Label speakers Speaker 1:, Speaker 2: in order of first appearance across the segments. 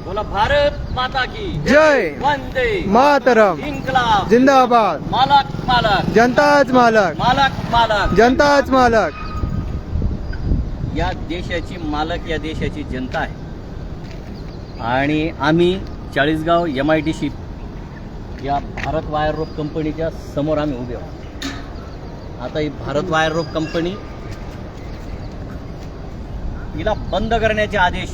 Speaker 1: बोला भारत माता की
Speaker 2: जय.
Speaker 1: वंदे
Speaker 2: मातरम.
Speaker 1: इन्कलाब
Speaker 2: जिंदाबाद.
Speaker 1: मालक मालक
Speaker 2: जनताच मालक.
Speaker 1: मालक मालक.
Speaker 2: जनताच मालक.
Speaker 1: या देशाची मालक या देशाची जनता आहे. आणि आम्ही चाळीसगाव MIDC या भारत वायर रोप कंपनीच्या समोर आम्ही उभे आहोत. आता ही भारत वायर रोप कंपनी हिला बंद करण्याचे आदेश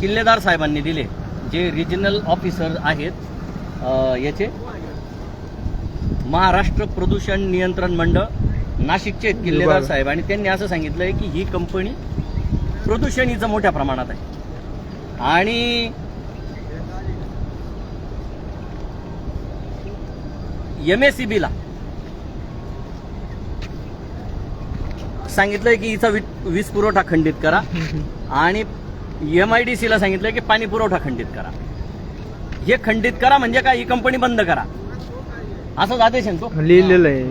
Speaker 1: किल्लेदार साहेबांनी दिले, जे रिजनल ऑफिसर आहेत याचे महाराष्ट्र प्रदूषण नियंत्रण मंडळ नाशिकचे आहेत किल्लेदार साहेब. आणि त्यांनी असं सांगितलंय की ही कंपनी प्रदूषण हिचं मोठ्या प्रमाणात आहे. आणि MACBला सांगितलंय की हिचा वीज पुरवठा खंडित करा आणि MIDCला सांगितलंय की पाणी पुरवठा खंडित करा. हे खंडित करा म्हणजे काय, ही कंपनी बंद करा असाच आदेश आहे तो.
Speaker 2: लिहिलेलं आहे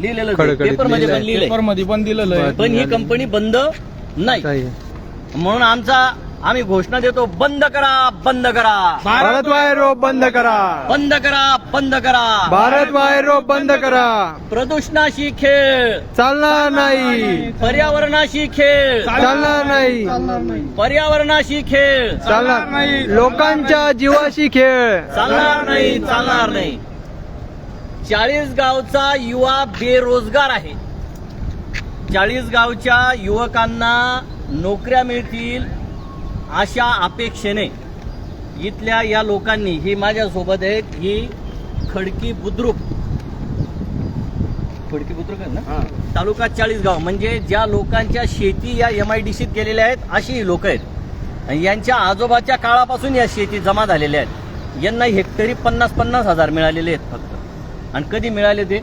Speaker 1: लिहिलेलं
Speaker 2: खडखडीत
Speaker 1: पेपरमध्ये पण लिहिलंय,
Speaker 3: पेपरमध्ये पण दिलेलं आहे.
Speaker 1: पण ही कंपनी बंद नाही. म्हणून आम्ही घोषणा देतो, बंद करा बंद करा
Speaker 2: भारत वायर रोप बंद करा.
Speaker 1: बंद करा बंद करा.
Speaker 2: भारत वायर रोप बंद करा.
Speaker 1: प्रदूषणाशी खेळ
Speaker 2: चालणार नाही.
Speaker 1: पर्यावरणाशी खेळ
Speaker 2: चालणार नाही.
Speaker 1: पर्यावरणाशी खेळ
Speaker 2: चालणार नाही. लोकांच्या जीवाशी खेळ
Speaker 1: चालणार नाही चालणार नाही. 40 गावचा युवा बेरोजगार आहे. 40 गावच्या युवकांना नोकऱ्या मिळतील अशा अपेक्षेने इथल्या या लोकांनी, ही माझ्यासोबत आहेत, ही खडकी बुद्रुक आहे ना, तालुका 40 गाव, म्हणजे ज्या लोकांच्या शेती या MIDCत गेलेल्या आहेत अशी ही लोक आहेत. आणि यांच्या आजोबाच्या काळापासून या शेती जमा झालेल्या आहेत. यांना हेक्टरी 50-50 हजार मिळालेले आहेत फक्त. आणि कधी मिळाले ते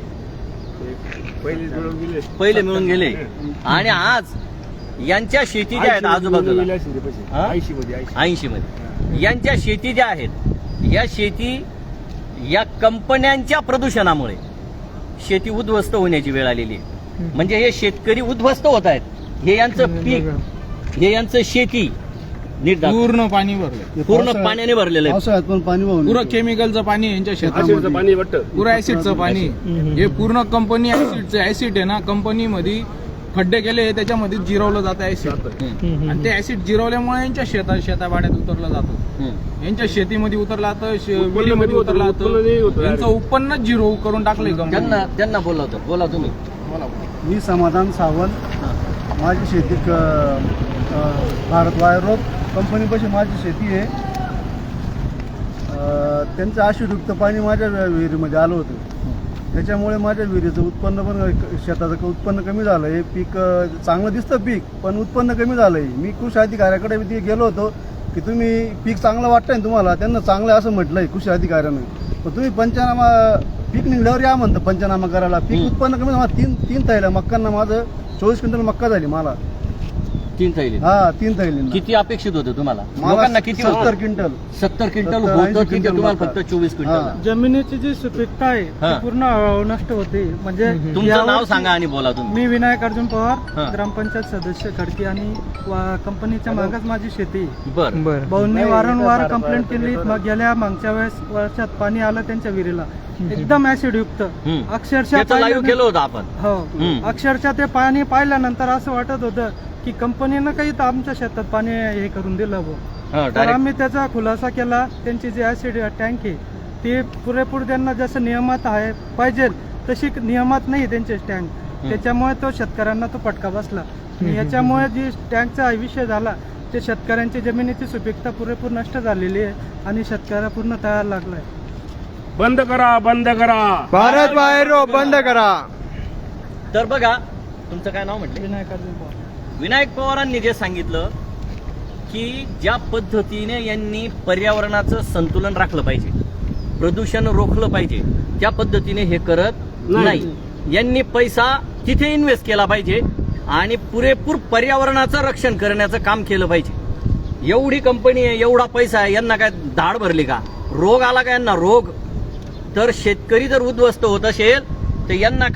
Speaker 1: पहिले मिळून गेले. आणि आज यांच्या शेती ज्या आहेत आजूबाजूला 80 मध्ये यांच्या शेती ज्या आहेत, या शेती या कंपन्यांच्या प्रदूषणामुळे शेती उद्ध्वस्त होण्याची वेळ आलेली आहे. म्हणजे हे शेतकरी उद्ध्वस्त होत आहेत. हे यांचं पीक, हे यांचं शेती नीट दाखव.
Speaker 3: पूर्ण पाणी भरलं,
Speaker 1: पूर्ण पाण्याने भरलेलं आहे.
Speaker 3: पुरं केमिकलचं पाणी यांच्या शेतामध्ये, पुरं ऍसिडचं पाणी. हे पूर्ण कंपनी ऍसिड आहे ना, कंपनीमध्ये खड्डे केले, त्याच्यामध्ये जिरवलं जातं ऍसिड. आणि ते ऍसिड जिरवल्यामुळे यांच्या शेताबाड्यात उतरलं जातं, यांच्या शेतीमध्ये उतरलं जातं, विहिरीमध्ये उतरलं जातं. यांचं उत्पन्नच झिरो करून टाकलंय कंपनी.
Speaker 1: त्यांना बोलवतो. बोला तुम्ही.
Speaker 4: मी समाधान सावंत. माझी शेती भारत वायर रोप कंपनीपाशी माझी शेती आहे. त्यांचं ऍसिडयुक्त पाणी माझ्या विहिरीमध्ये आलं होतं. त्याच्यामुळे माझ्या विहिरीचं उत्पन्न पण, शेताचं उत्पन्न कमी झालं. हे पीक चांगलं दिसतं पीक, पण उत्पन्न कमी झालं आहे. मी कृषी अधिकाऱ्याकडे गेलो होतो की तुम्ही पीक चांगलं वाटतंय तुम्हाला, त्यांना चांगलं असं म्हटलंय कृषी अधिकाऱ्यानं. पण तुम्ही पंचनामा पीक निघल्यावर या म्हणतं पंचनामा करायला. पीक उत्पन्न कमी झालं. तीन थैल्या मक्कांना माझं 24 क्विंटल मक्का झाली मला.
Speaker 1: 3 थैली.
Speaker 4: 3 थैली.
Speaker 1: किती अपेक्षित होतं तुम्हाला? लोकांना किती?
Speaker 4: 70 क्विंटल.
Speaker 1: 70 क्विंटल होतं, ठीक आहे. तुम्हाला फक्त 24 क्विंटल.
Speaker 5: जमिनीची जी सुपीकता आहे ती पूर्ण नष्ट होते. म्हणजे
Speaker 1: तुमचं नाव सांगा आणि बोला तुम्ही.
Speaker 5: मी विनायक अर्जुन पवार, ग्रामपंचायत सदस्य खडकी, आणि कंपनीच्या मागच माझी शेती.
Speaker 1: बरं.
Speaker 5: भाऊंनी वारंवार कंप्लेंट केली. मग गेल्या मागच्या वर्षात पाणी आलं त्यांच्या विहिरीला, एकदम ऍसिड युक्त. अक्षरशः
Speaker 1: लाईव्ह केलं होतं आपण.
Speaker 5: हो, अक्षरशः ते पाणी पाहिल्यानंतर असं वाटत होतं की कंपनीनं काही तर आमच्या शेतात पाणी हे करून दिलं भाऊ. तर आम्ही त्याचा खुलासा केला. त्यांची जी ऍसिड टँक आहे ते पुरेपूर त्यांना जसं नियमात आहे पाहिजे तशी नियमात नाही त्यांचे टँक. त्याच्यामुळे तो शेतकऱ्यांना तो फटका बसला. याच्यामुळे जी टँकचा विषय झाला, ते शेतकऱ्यांची जमिनीची सुपीकता पुरेपूर नष्ट झालेली आहे आणि शेतकऱ्या पूर्ण तयार लागलाय.
Speaker 3: बंद करा बंद करा.
Speaker 2: भारत वायर रोप बंद करा.
Speaker 1: तर बघा, तुमचं काय नाव म्हटलं?
Speaker 5: विनायक अर्जुन पवार.
Speaker 1: विनायक पवारांनी जे सांगितलं की ज्या पद्धतीने यांनी पर्यावरणाचं संतुलन राखलं पाहिजे, प्रदूषण रोखलं पाहिजे, त्या पद्धतीने हे करत नाही. यांनी पैसा तिथे इन्व्हेस्ट केला पाहिजे आणि पुरेपूर पर्यावरणाचं रक्षण करण्याचं काम केलं पाहिजे. एवढी कंपनी आहे, एवढा पैसा आहे, यांना काय धाड भरली का? रोग आला का यांना? रोग. तर शेतकरी जर उद्ध्वस्त होत असेल तर यांना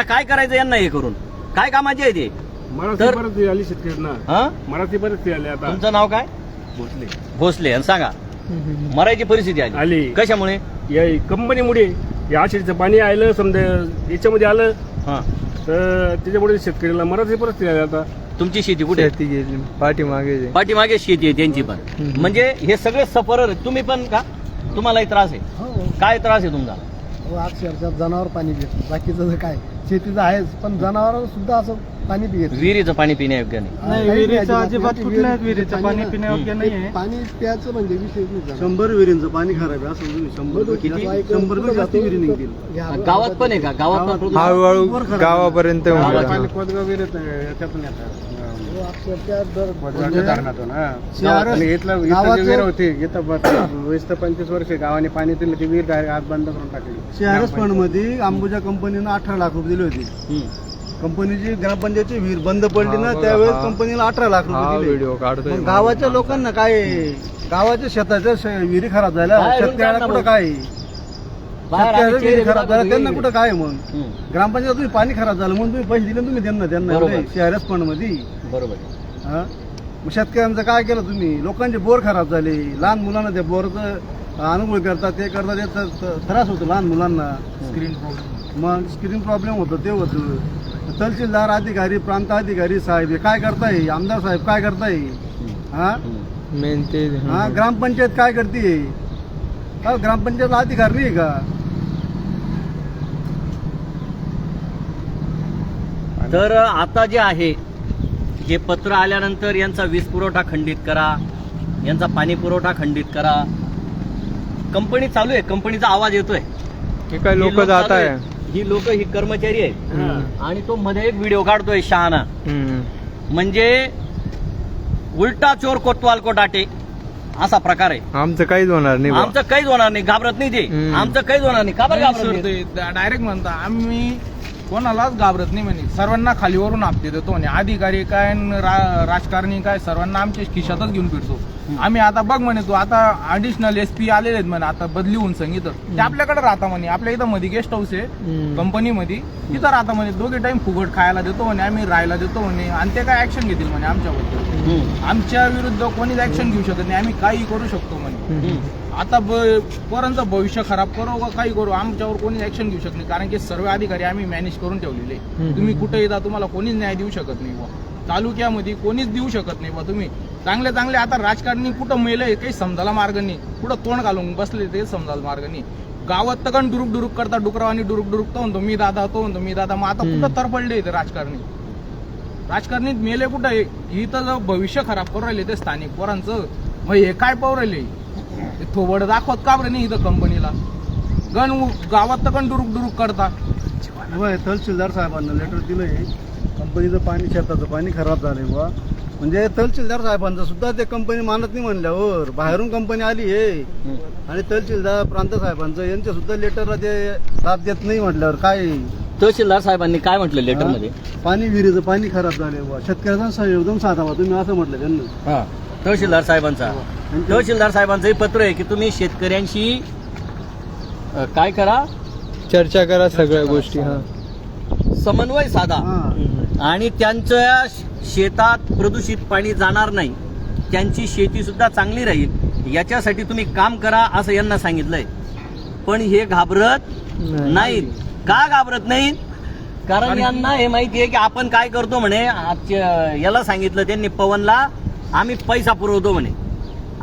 Speaker 1: काय करायचं? यांना हे करून काय कामाचे आहे ते? तर
Speaker 6: मराठी आली शेतकऱ्यांना
Speaker 1: हा
Speaker 6: मराठी परिस्थिती आली आता
Speaker 1: तुमचं नाव काय
Speaker 6: भोसले
Speaker 1: भोसले आणि सांगा मरायची परिस्थिती आली
Speaker 6: आली
Speaker 1: कशामुळे
Speaker 6: या कंपनीमुळे या आषाढीचं पाणी आलं समजा याच्यामध्ये आलं
Speaker 1: हा
Speaker 6: तर त्याच्यामुळे शेतकऱ्याला मराठी परिस्थिती आली आता
Speaker 1: तुमची शेती कुठे आहे?
Speaker 2: शेती गेली पाठीमागे
Speaker 1: पाठीमागे शेती आहे त्यांची पण म्हणजे हे सगळे सफर तुम्ही पण का तुम्हालाही त्रास आहे काय त्रास आहे तुमचा
Speaker 4: अक्षरशः जनावर पाणी पित बाकीचं काय शेतीचं आहेच पण जनावर सुद्धा असं पाणी पित
Speaker 1: विहिरीचं पाणी पिण्यायोग्य नाही
Speaker 5: नाही विहिरीचं अजिबात कुठल्याच विहिरीचं पाणी पिण्यायोग्य नाही आहे.
Speaker 4: पाणी प्यायचं म्हणजे विषय 100 विहिरींचं पाणी खराब आहे असं तुम्ही 100 पैकी जास्त विहिरी निघतील
Speaker 1: गावात पण आहे का गावात पण प्रदूषण?
Speaker 2: हळूहळू गावापर्यंत होऊन
Speaker 1: गावात
Speaker 2: जातं.
Speaker 1: पण.
Speaker 6: कोदगाव विहिरीत याच्यातून येतात
Speaker 4: म्हणजे
Speaker 6: धरणातून
Speaker 4: शहरात-
Speaker 6: इथलं
Speaker 4: गावाचं-
Speaker 6: विहीर होती इथं 20-25 वर्ष गावाने पाणी दिलं ती विहीर डायरेक्ट आज बंद करून टाकली
Speaker 4: सीआरएस फंड मध्ये अंबुजा कंपनीनं 18 लाख रुपये दिले होते
Speaker 1: हम्म.
Speaker 4: कंपनीची ग्रामपंचायतची विहीर बंद पडली ना त्यावेळेस कंपनीला 18 लाख
Speaker 2: हा
Speaker 4: रुपये दिले
Speaker 2: व्हिडिओ काढतोय
Speaker 4: मग गावाच्या लोकांना काय गावाच्या शेताच्या विहिरी खराब झाल्या
Speaker 1: बाहेरून
Speaker 4: शेतकऱ्याला
Speaker 1: काढणं
Speaker 4: कुठं काय
Speaker 1: बाहेर
Speaker 4: शेतकऱ्याला
Speaker 1: आम्ही
Speaker 4: विहिरी
Speaker 1: चेहरे
Speaker 4: खराब झाल्या
Speaker 1: बघतो
Speaker 4: त्यांना
Speaker 1: विहिरी.
Speaker 4: कुठं काय मग
Speaker 1: हम्म.
Speaker 4: ग्रामपंचायत तुम्ही पाणी खराब झालं म्हणून तुम्ही पैसे दिले ना तुम्ही त्यांना
Speaker 1: बरोबर.
Speaker 4: सीआरएस फंड मध्ये
Speaker 1: बरोबर आहे.
Speaker 4: हा? मग शेतकऱ्यांचं काय केलं तुम्ही लोकांचे बोर खराब झाले लहान मुलांना त्या बोरचं अनुभव करतात ते करतात त्याचा त्रास होतो लहान मुलांना मग स्क्रीन प्रॉब्लेम होतो ते होतं तहसीलदार अधिकारी प्रांत अधिकारी साहेब हे काय करताय आमदार साहेब काय करताय हा
Speaker 1: हम्म.
Speaker 2: मेन ते
Speaker 4: हा ग्रामपंचायत काय करते ग्रामपंचायतला अधिकार नाही का
Speaker 1: तर आता जे आहे जे पत्र आल्यानंतर यांचा वीज पुरवठा खंडित करा यांचा पाणी पुरवठा खंडित करा कंपनी चालू आहे कंपनीचा आवाज येतोय
Speaker 2: हे काय
Speaker 1: ही
Speaker 2: लोक
Speaker 1: लोक
Speaker 2: जात
Speaker 1: चालू
Speaker 2: आहे
Speaker 1: आहेत. ही लोक ही कर्मचारी आहेत आणि तो मध्ये एक व्हिडिओ काढतोय शहाणा म्हणजे उलटा चोर कोतवाल को डाटे असा प्रकार आहे
Speaker 2: आमचं काहीच होणार नाही बा.
Speaker 1: आमचं काहीच होणार नाही घाबरत नाही ते
Speaker 2: हम्म.
Speaker 1: आमचं काहीच होणार नाही का बरं घाबरत नाही?
Speaker 3: डायरेक्ट म्हणता आम्ही कोणालाच घाबरत नाही म्हणे सर्वांना खालीवरून आपते देतो म्हणे अधिकारी काय न राजकारणी काय सर्वांना आमच्या खिशातच घेऊन फिरतो आम्ही आता बघ म्हणे तू आता ऍडिशनल SP आलेले आहेत म्हणे आता बदली होऊन सांगितलं ते आपल्याकडे राहता म्हणे आपल्या इथं मध्ये गेस्ट हाऊस आहे कंपनीमध्ये तिथं राहता म्हणे दोघे टाइम फुकट खायला देतो म्हणे आम्ही राहायला देतो म्हणे आणि ते काय ऍक्शन घेतील म्हणे आमच्याबद्दल
Speaker 1: हम्म.
Speaker 3: आमच्या विरुद्ध कोणीच ऍक्शन घेऊ शकत नाही आम्ही काही करू शकतो म्हणे
Speaker 1: हम्म.
Speaker 3: आता पोरांचं भविष्य खराब करू का काही करू आमच्यावर कोणी ऍक्शन घेऊ शकत नाही कारण की सर्व अधिकारी आम्ही मॅनेज करून ठेवलेले तुम्ही कुठे येता तुम्हाला कोणीच न्याय देऊ शकत नाही बुवा तालुक्यामध्ये कोणीच देऊ शकत नाही बुवा तुम्ही चांगले आता राजकारणी कुठं मेलंय काही समजायला मार्ग नाही कुठं तोंड घालून बसले ते समजायला मार्ग नाही गावात तर पण डुरुक करता डुकरावानी डुरुक तो म्हणतो मी दादा तो म्हणतो मी दादा मग आता कुठं तरपडले ते राजकारणी मेले कुठं आहे इथं जर भविष्य खराब करून राहिले ते स्थानिक पोरांचं मग हे काय पाहू राहिले थोबड दाखवत का बरं नाही इथं कंपनीला गावात तर पण डुरुक करता
Speaker 4: होय तहसीलदार साहेबांना लेटर दिलंय कंपनीचं पाणी शेताचं पाणी खराब झालंय बुवा म्हणजे तहसीलदार साहेबांचं सुद्धा ते कंपनी मानत नाही म्हणल्यावर बाहेरून कंपनी आली आहे आणि तहसीलदार प्रांत साहेबांचं यांच्या सुद्धा लेटरला ते लाभ देत नाही म्हटल्यावर काय
Speaker 1: तहसीलदार साहेबांनी काय म्हटलं लेटर मध्ये
Speaker 4: पाणी विहिरीचं पाणी खराब झालंय बुवा शेतकऱ्याचा एकदम साधावा तुम्ही असं म्हटलं त्यांना
Speaker 1: तहसीलदार साहेबांचा तहसीलदार साहेबांचंही पत्र आहे की तुम्ही शेतकऱ्यांशी काय करा
Speaker 2: चर्चा करा सगळ्या गोष्टी हा
Speaker 1: समन्वय साधा
Speaker 4: हा
Speaker 1: आणि त्यांच्या शेतात प्रदूषित पाणी जाणार नाही त्यांची शेती सुद्धा चांगली राहील याच्यासाठी तुम्ही काम करा असं यांना सांगितलंय पण हे घाबरत नाहीत का घाबरत नाहीत कारण यांना हे माहिती आहे की आपण काय करतो म्हणे याला सांगितलं त्यांनी पवनला आम्ही पैसा पुरवतो म्हणे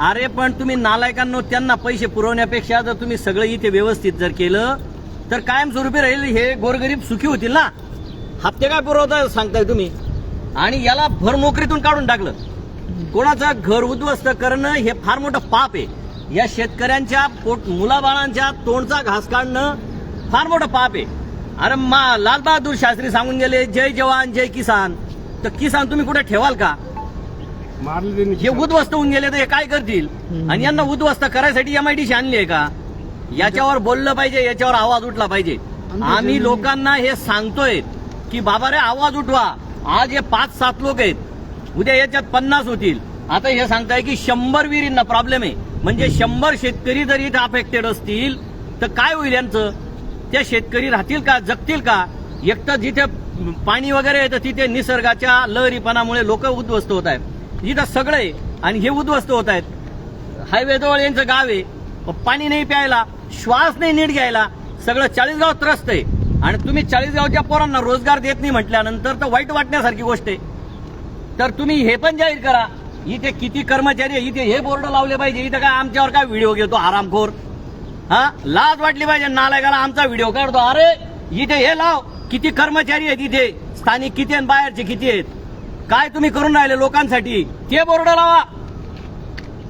Speaker 1: अरे पण तुम्ही नालायकांनो त्यांना पैसे पुरवण्यापेक्षा जर तुम्ही सगळं इथे व्यवस्थित जर केलं तर कायमस्वरूपी राहील हे गोरगरीब सुखी होतील ना हप्ते काय पुरवता सांगताय तुम्ही आणि याला भर नोकरीतून काढून टाकलं कोणाचं घर उद्ध्वस्त करणं हे फार मोठं पाप आहे या शेतकऱ्यांच्या मुलाबाळांच्या तोंडचा घास काढणं फार मोठं पाप आहे अरे लाल बहादूर शास्त्री सांगून गेले जय जवान जय किसान तर किसान तुम्ही कुठे ठेवाल का
Speaker 6: मारले
Speaker 1: हे उद्ध्वस्त होऊन गेले तर हे काय करतील आणि यांना उद्ध्वस्त करायसाठी MIDC आणली आहे का याच्यावर बोललं पाहिजे याच्यावर आवाज उठला पाहिजे आम्ही लोकांना हे सांगतोय की बाबा रे आवाज उठवा आज हे 5-7 लोक आहेत उद्या याच्यात 50 होतील आता हे सांगताय की 100 विहिरींना प्रॉब्लेम आहे म्हणजे 100 शेतकरी जर इथे अफेक्टेड असतील तर काय होईल यांचं त्या शेतकरी राहतील का जगतील का एक तर जिथे पाणी वगैरे येतं तिथे निसर्गाच्या लहरीपणामुळे लोक उद्ध्वस्त होत आहेत. इथं सगळं आहे आणि हे उद्ध्वस्त होत आहेत. हायवे जवळ यांचं गाव आहे, पाणी नाही प्यायला, श्वास नाही नीट घ्यायला, सगळं 40 गाव त्रस्त आहे. आणि तुम्ही 40 गावच्या पोरांना रोजगार देत नाही म्हटल्यानंतर तर वाईट वाटण्यासारखी गोष्ट आहे. तर तुम्ही हे पण जाहीर करा, इथे किती कर्मचारी आहे, इथे हे बोर्ड लावले पाहिजे. इथं काय आमच्यावर काय व्हिडिओ घेतो हरामखोर, हा लाज वाटली पाहिजे नालायकाला आमचा व्हिडिओ काढतो. अरे इथे हे लाव, किती कर्मचारी आहेत इथे, स्थानिक किती आणि बाहेरचे किती आहेत, काय तुम्ही करून राहिले लोकांसाठी, ते बोर्ड लावा.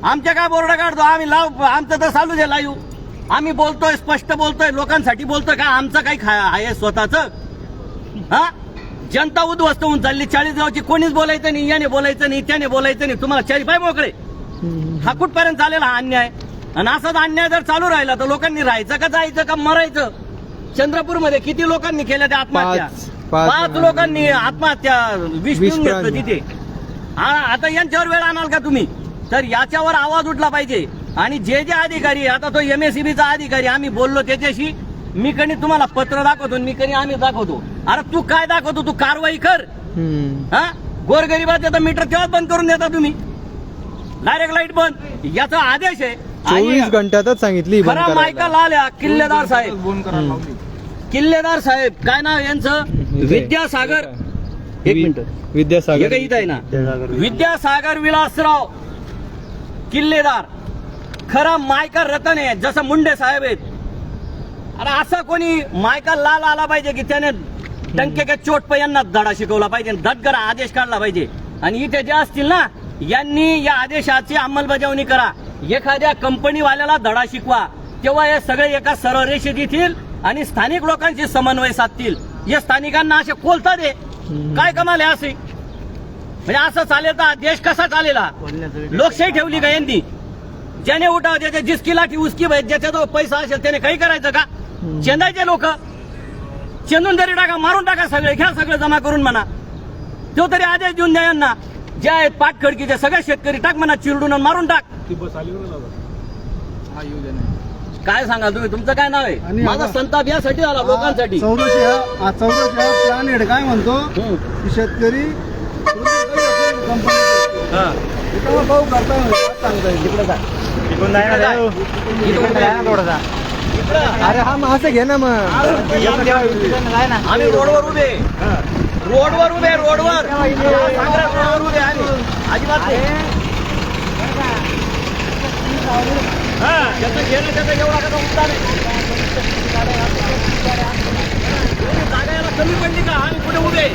Speaker 1: आमच्या काय बोर्ड काढतो आम्ही, लाव आमचं तर चालू दे लाईव्ह. आम्ही बोलतोय, स्पष्ट बोलतोय, लोकांसाठी बोलतोय. का आमचं काही आहे स्वतःच? हा जनता उद्ध्वस्त होऊन चालली. 40 गावची कोणीच बोलायचं नाही, याने बोलायचं नाही, त्याने बोलायचं नाही. तुम्हाला 4 पाय मोकळे. हा कुठपर्यंत चालेल हा अन्याय? आणि असाच अन्याय जर चालू राहिला तर लोकांनी राहायचं का जायचं का मरायचं? चंद्रपूरमध्ये किती लोकांनी केल्या त्या आत्महत्या? 5 लोकांनी आत्महत्या विष पिऊन घेतलं तिथे. आता यांच्यावर वेळ आणाल का तुम्ही? तर याच्यावर आवाज उठला पाहिजे. आणि जे जे अधिकारी, आता तो MSEBचा अधिकारी आम्ही बोललो त्याच्याशी, मी कधी तुम्हाला पत्र दाखवतो, मी कधी आम्ही दाखवतो. अरे तू काय दाखवतो? तू कारवाई कर. हा गोरगरिबाचं तर मीटर तेव्हा बंद करून देता तुम्ही, डायरेक्ट लाईट बंद. याचा आदेश आहे.
Speaker 2: 24 घंट्यातच सांगितली बंद
Speaker 1: खरा
Speaker 2: करायला.
Speaker 1: मायका लाल्या किल्लेदार साहेब, किल्लेदार साहेब काय नाव यांचं? विद्यासागर. एक मिनिट,
Speaker 2: विद्यासागर
Speaker 1: हे इथं आहे ना, विद्यासागर विलासराव किल्लेदार. खरा मायका रतन आहे, जसं मुंडे साहेब आहेत. अरे असं कोणी मायका लाल आला पाहिजे की त्याने डंकेच्या चोट पे यांना धडा शिकवला पाहिजे, धडगर आदेश काढला पाहिजे. आणि इथे जे असतील ना, यांनी या आदेशाची अंमलबजावणी करा. एखाद्या कंपनीवाल्याला धडा शिकवा, तेव्हा हे सगळे एका सरळ रेषेत येतील आणि स्थानिक लोकांशी समन्वय साधतील. या स्थानिकांना असे कोलता दे, काय कमाल आहे असे? म्हणजे असं चालेल तर देश कसा चालेल? लोकशाही ठेवली का यांनी? ज्याने उठाव त्याच्या जिसकी लाठी उसकी बाई, ज्याच्याजवळ पैसा असेल त्याने काही करायचं का? चेंदायचे लोक चेंदून तरी टाका, मारून टाका, सगळे घ्या, सगळं जमा करून म्हणा. तो तरी आदेश देऊन द्या यांना. जे आहेत पाठखडकीचे सगळे शेतकरी टाक म्हणा, चिरडून मारून टाक. काय सांगाल तुम्ही? तुमचं काय नाव आहे?
Speaker 4: आणि
Speaker 1: माझा संताप यासाठी आला, लोकांसाठी.
Speaker 4: 1400 प्लॅन हेड काय म्हणतो की शेतकरी भाऊ करता सांगता तिकडे
Speaker 2: अरे हा मग असं घे ना मग.
Speaker 1: आम्ही रोडवर उभे, रोडवर उभे, रोडवर उभे आम्ही. अजिबात नाही. त्याचं घेणं त्याचा एवढा कसा मुद्दा नाही. जागा याला कमी पडली का? आम्ही पुढे उभे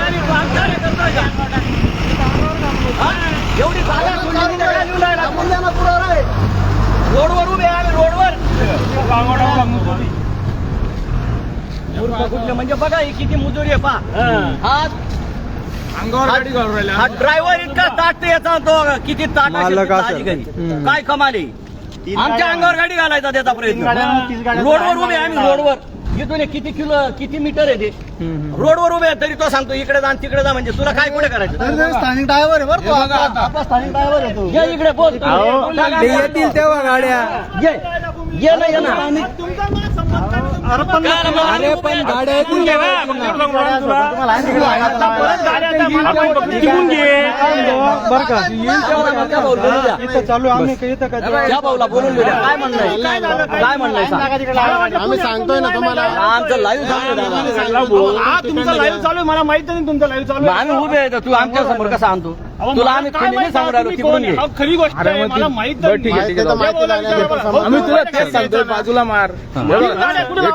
Speaker 1: आम्ही करतोय का? एवढी जागा रोडवर उभे आम्ही, रोडवर. कुठले म्हणजे बघा ही किती मुजुरी आहे पा.
Speaker 3: अंगावर गाडी घालून राहिल्या.
Speaker 1: हा ड्रायव्हर इतका ताटते याचा, तो किती
Speaker 2: मालक असेल.
Speaker 1: अधिकारी. काय कमाल आहे? आमच्या अंगावर गाडी घालायचा त्याचा प्रयत्न. रोडवर उभे आम्ही, रोडवर. इथून किती किती मीटर आहे ते? रोडवर उभे तरी तो सांगतो इकडे जा तिकडे जा. म्हणजे तुला काय कुठे करायचं?
Speaker 4: स्थानिक ड्रायव्हर आहे बरं तो, आपला स्थानिक ड्रायव्हर आहे तो.
Speaker 1: ये इकडे बोल.
Speaker 2: ते येतील तेव्हा गाड्या.
Speaker 1: ये ना, ये ना.
Speaker 2: अरे पण गाड्या येतील तेव्हा.
Speaker 5: बरं का इथं चालू आम्ही इथं काय
Speaker 1: त्या भाऊला बोलून घेऊया. काय म्हणणं काय म्हणणं
Speaker 6: आम्ही सांगतोय ना तुम्हाला.
Speaker 1: आमचं लाईव्ह
Speaker 6: तुमचं लाईव्ह चालू आहे, मला माहित नाही तुमचं लाईव्ह चालू आहे.
Speaker 1: आम्ही उभे आहे, तू आमच्या समोर कसं आणतो? तुला आम्ही खोलीने सांगू राहिलो तिकडून घे.
Speaker 6: खरी गोष्ट आहे, मला माहित नाही.
Speaker 3: ठीक आहे, ठीक आहे.
Speaker 6: आम्ही तुला तेच सांगतोय, बाजूला मार.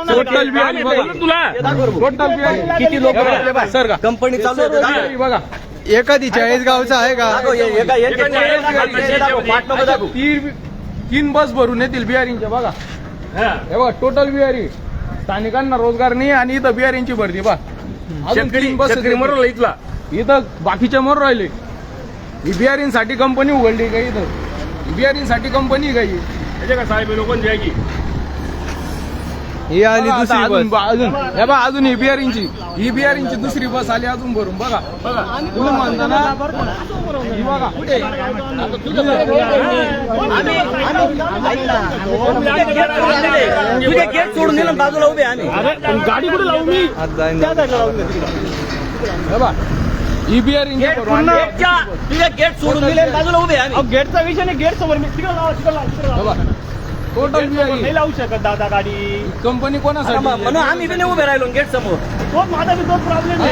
Speaker 3: टोटल बिहारी बघा. टोटल बिहारी
Speaker 1: किती लोक
Speaker 3: सर का
Speaker 1: कंपनी चालू आहे?
Speaker 3: बघा.
Speaker 2: एखादी 40 गावचा आहे का?
Speaker 1: दाखव.
Speaker 3: 3 बस भरून येतील बिहारींच्या. बघा हे बघा, टोटल बिहारी. स्थानिकांना रोजगार नाही आणि इथं बिहारींची भरती. बा अजून 3 बस इथला, इथं बाकीच्या मरून राहिले. ही बिहारींसाठी कंपनी उघडली का? इथं बिहारींसाठी कंपनी काही
Speaker 6: का साहेब लोकांची आहे की
Speaker 2: ही आली दुसरी
Speaker 3: अजून
Speaker 2: बस.
Speaker 3: अजून हे बघा अजून ही दुसरी बस आली अजून भरून बघा तुम्ही म्हणता ना ही बघा
Speaker 1: तुझे गेट सोडून दिलं बाजूला उभे आम्ही.
Speaker 3: गाडी कुठे लावू मी
Speaker 2: आज जाईन.
Speaker 3: हे बघा ही बिअर इंजिन भरून
Speaker 1: तुझे गेट सोडून दिले बाजूला उभे आम्ही.
Speaker 7: गेटचा विषय नाही, गेट समोर मी तिकडे लावा
Speaker 3: टोटल बिअर
Speaker 7: नाही लावू शकत दादा गाडी.
Speaker 3: कंपनी कोणासाठी
Speaker 1: म्हणून आम्ही बी नाही उभे राहिलो गेट समोर.
Speaker 7: तोच माझा बी तोच प्रॉब्लेम आहे.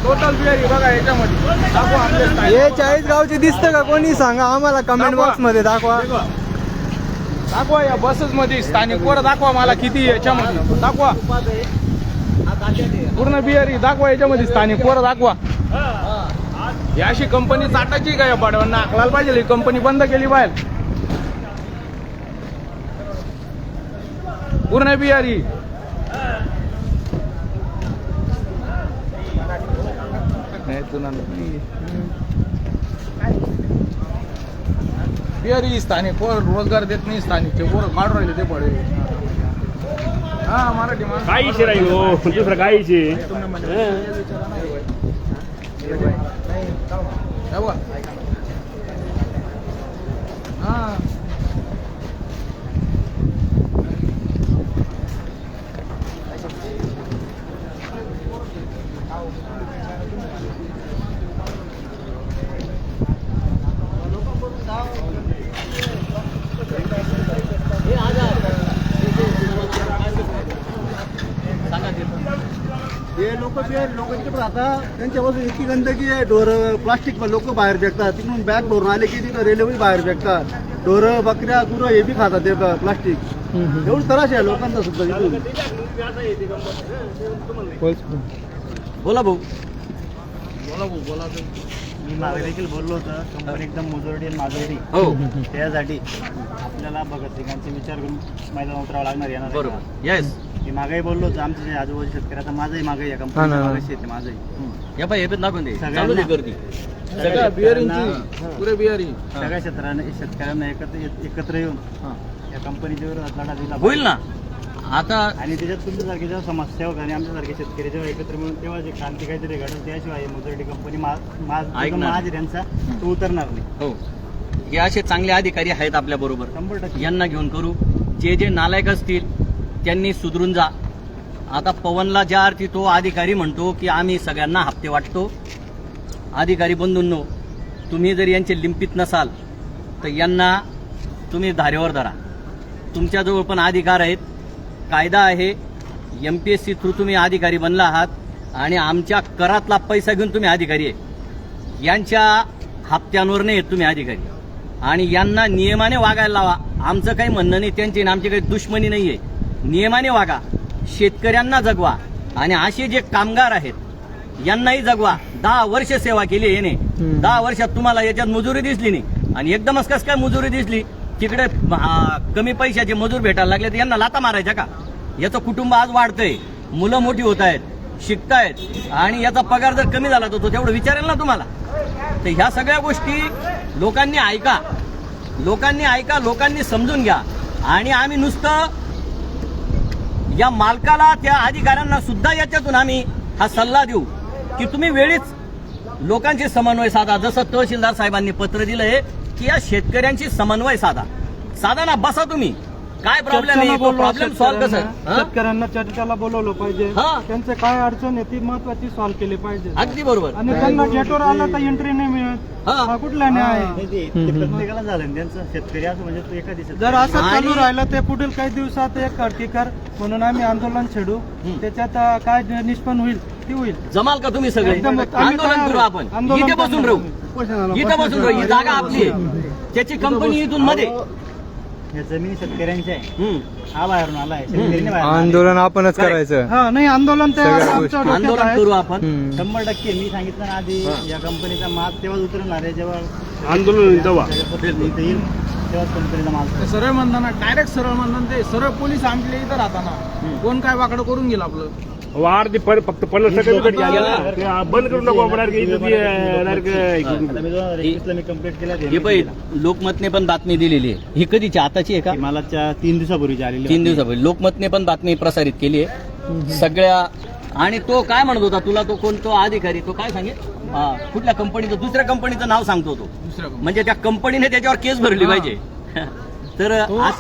Speaker 3: टोटल बिअर बघा याच्यामध्ये दाखवा आपल्या style.
Speaker 2: हे 40 गावचे दिसतं का कोणी सांगा आम्हाला कमेंट बॉक्स मध्ये दाखवा.
Speaker 3: दाखवा या बसेस मध्ये स्थानिक वर दाखवा मला किती याच्यामध्ये दाखवा पूर्ण बिअर दाखवा याच्यामध्ये स्थानिक वर दाखवा. ही अशी कंपनी चाटायची का या पाड्यांना आकलायला पाहिजे ही कंपनी बंद केली पाहिजे पूर्ण बिअर ही बिअर ही स्थानिक वर रोजगार देत नाही स्थानिकचे वर काढून राहिले ते पडे हा मराठी माणूस.
Speaker 7: काही इशे राहील हो दुसरं काही इशे.
Speaker 3: हे बघा. हा
Speaker 4: हे लोक तिकडे राहतात त्यांच्यापासून इतकी गंदगी आहे. ढोरं प्लास्टिक लोक बाहेर फेकतात, तिकडून बॅग भरून आले की तिकडे रेल्वे बाहेर फेकतात. ढोरं बकऱ्या गुरं हे बी खातात ते प्लास्टिक. एवढी त्रास आहे लोकांचा सुद्धा इथून.
Speaker 1: बोला भाऊ.
Speaker 6: मी मागे देखील बोललो होतं कंपनी एकदम मुजोरडी आणि माजोरडी
Speaker 1: हो
Speaker 6: त्यासाठी आपल्याला भगतसिंगांचे विचार करून मैदान उतरावं लागणार येणार आहे.
Speaker 1: बरोबर. येस.
Speaker 6: मी मागेही बोललो होतं आमच्या जे आजूबाजू शेतकरी आता माझंही मागे या
Speaker 2: हा ना.
Speaker 6: कंपनी शेती माझंही
Speaker 1: या पाय हे पण दाखवून दे.
Speaker 6: सगळ्यांना-
Speaker 1: चालू दे गर्दी.
Speaker 3: सगळ्या बिअरिंगची पुरे बिअरी
Speaker 6: सगळ्या शेतकऱ्यांना एकत्र येऊन या कंपनीच्या विरोधात लढा दिला
Speaker 1: होईल ना आता.
Speaker 6: आणि त्याच्यात तुमच्यासारखे जेव्हा समाजसेवक आणि आमच्यासारखे शेतकरी जेव्हा एकत्र मिळून तेव्हा जे क्रांती काहीतरी घडल त्याशिवाय मुजोरडी कंपनी
Speaker 1: ऐकणार.
Speaker 6: महाजर यांचा तो उतरणार नाही.
Speaker 1: हो हे असे चांगले अधिकारी आहेत आपल्या बरोबर.
Speaker 6: 100%
Speaker 1: यांना घेऊन करू. जे जे नालायक असतील त्यांनी सुधरून जा. आता पवनला ज्या अर्थी तो अधिकारी म्हणतो की आम्ही सगळ्यांना हप्ते वाटतो. अधिकारी बंधूंनो, तुम्ही जर यांचे लिंपित नसाल तर यांना तुम्ही धारेवर धरा. तुमच्याजवळ पण अधिकार आहेत, कायदा आहे. MPSC थ्रू तुम्ही अधिकारी बनला आहात आणि आमच्या करातला पैसा घेऊन तुम्ही अधिकारी आहे. यांच्या हप्त्यांवर नाही आहेत तुम्ही अधिकारी. आणि यांना नियमाने वागायला लावा. आमचं काही म्हणणं नाही, त्यांची आमची काही दुश्मनी नाही आहे. नियमाने वागा, शेतकऱ्यांना जगवा आणि असे जे कामगार आहेत यांनाही जगवा. 10 वर्ष सेवा केली याने. 10 वर्षात तुम्हाला याच्यात मजुरी दिसली नाही आणि एकदमच कस काय मजुरी दिसली. तिकडे कमी पैशाचे मजूर भेटायला लागले तर यांना लाता मारायच्या का. याचं कुटुंब आज वाढतंय, मुलं मोठी होत आहेत, शिकतायत आणि याचा पगार जर कमी झाला तर तो तेवढं विचारेल ना तुम्हाला. तर ह्या सगळ्या गोष्टी लोकांनी ऐका, लोकांनी समजून घ्या. आणि आम्ही नुसतं या मालकाला त्या अधिकाऱ्यांना सुद्धा याच्यातून आम्ही हा सल्ला देऊ की तुम्ही वेळीच लोकांशी समन्वय साधा. जसं तहसीलदार साहेबांनी पत्र दिलंय की या शेतकऱ्यांशी समन्वय साधा ना. बसा तुम्ही, काय प्रॉब्लेम आहे, प्रॉब्लेम सॉल्व्ह कसं.
Speaker 5: शेतकऱ्यांना चर्चेला बोलवलं पाहिजे.
Speaker 1: हा.
Speaker 5: त्यांचं काय अडचण आहे ती महत्वाची सॉल्व्ह केली पाहिजे.
Speaker 1: अगदी बरोबर.
Speaker 5: आणि त्यांना गेटवर आलं तर एंट्री नाही मिळत.
Speaker 1: हा.
Speaker 5: हा कुठला न्याय आहे?
Speaker 6: नाही ते प्रत्येकाला झालं ना त्यांचं. शेतकरी असं म्हणजे तो एखादी
Speaker 5: जर असं चालू
Speaker 1: आणि-
Speaker 5: राहिलं ते पुढील काही दिवसात एक खडकीकर म्हणून आम्ही आंदोलन छेडू. त्याच्यात काय निष्पन्न होईल ती होईल.
Speaker 1: जमाल का तुम्ही सगळे.
Speaker 5: एकदम आम्ही
Speaker 1: आंदोलन
Speaker 5: तयार
Speaker 1: करू
Speaker 5: आहे.
Speaker 1: आपण.
Speaker 5: आंदोलन
Speaker 1: इथे बसून राहू, इथं बसून राहू. ही जागा आपली आहे, त्याची कंपनी इथून मध्ये.
Speaker 6: या जमिनी शेतकऱ्यांच्या आहे.
Speaker 1: हम्म.
Speaker 6: हा बाहेरून आलाय, शेतकऱ्यांनी बाहेरून आलाय.
Speaker 2: आंदोलन आपणच
Speaker 1: काय?
Speaker 2: करायचं.
Speaker 5: हा नाही आंदोलन ते
Speaker 2: सगळ्या
Speaker 5: आमच्या
Speaker 2: गोष्टी.
Speaker 5: डोक्यात
Speaker 1: आंदोलन
Speaker 5: आहे.
Speaker 1: करू आपण.
Speaker 6: 100% मी सांगितलं ना आधी या कंपनीचा माल तेव्हाच उतरणार आहे जेव्हा
Speaker 7: आंदोलन तेव्हा
Speaker 6: इथं येईल तेव्हाच कंपनीचा माल.
Speaker 3: सरळ म्हणताना डायरेक्ट सरळ म्हणताना ते सरळ पोलीस आमच्या इथं राहताना कोण काय वाकडं करून गेलं आपलं.
Speaker 7: वार ते फक्त 50% बंद करू नको
Speaker 6: आता मी 2021 मी कंप्लीट केलं
Speaker 1: हे पाहिजे लोकमतने पण बातमी दिलेली आहे. ही कधीची आताची आहे का?
Speaker 6: मला 3 दिवसापूर्वीची आलेली
Speaker 1: 3 दिवसापूर्वी लोकमतने पण बातमी प्रसारित केली आहे सगळ्या. आणि तो काय म्हणत होता तुला, तो कोणतो अधिकारी, तो काय सांगेल कुठल्या कंपनीचं, दुसऱ्या कंपनीचं नाव सांगतो तो, म्हणजे त्या कंपनीने त्याच्यावर केस भरली पाहिजे. तर आज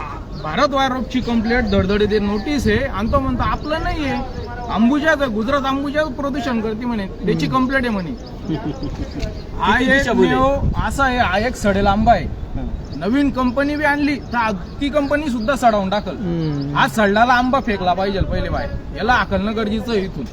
Speaker 3: भारत वायरोपची कंप्लेंट धडधडीत नोटीस आहे आणि तो म्हणतो आपलं नाहीये, अंबुजा गुजरात अंबुजा प्रदूषण करते म्हणे, त्याची कंप्लेंट आहे म्हणे. हा एक असा आहे, हा एक सडेल आंबा आहे. नवीन कंपनी बी आणली तर ती कंपनी सुद्धा सडावून टाकल. हा सडलेला आंबा फेकला पाहिजे पहिले बाहेर, याला आकलणं गरजेचं आहे इथून.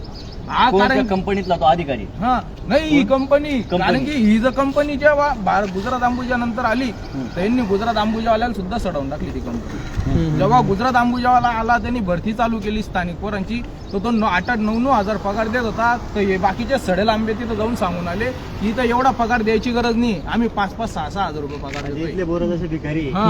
Speaker 3: हा कारण
Speaker 1: कंपनीतला तो अधिकारी
Speaker 3: हा नाही ही कंपनी, कारण की ही जर कंपनी जेव्हा गुजरात अंबुजा नंतर आली त्यांनी गुजरात अंबुजावाल्याला सुद्धा सडवून टाकली ती कंपनी. जेव्हा गुजरात अंबुजावाला आला त्यांनी भरती चालू केली स्थानिक पोरांची, तो 8-9 हजार पगार देत होता. तर हे बाकीचे सडेल आंबे तिथं जाऊन सांगून आले की इथं एवढा पगार द्यायची गरज नाही, आम्ही 5-6 हजार रुपये पगार देतोय.
Speaker 6: बोरं जसे भिकारी
Speaker 3: हा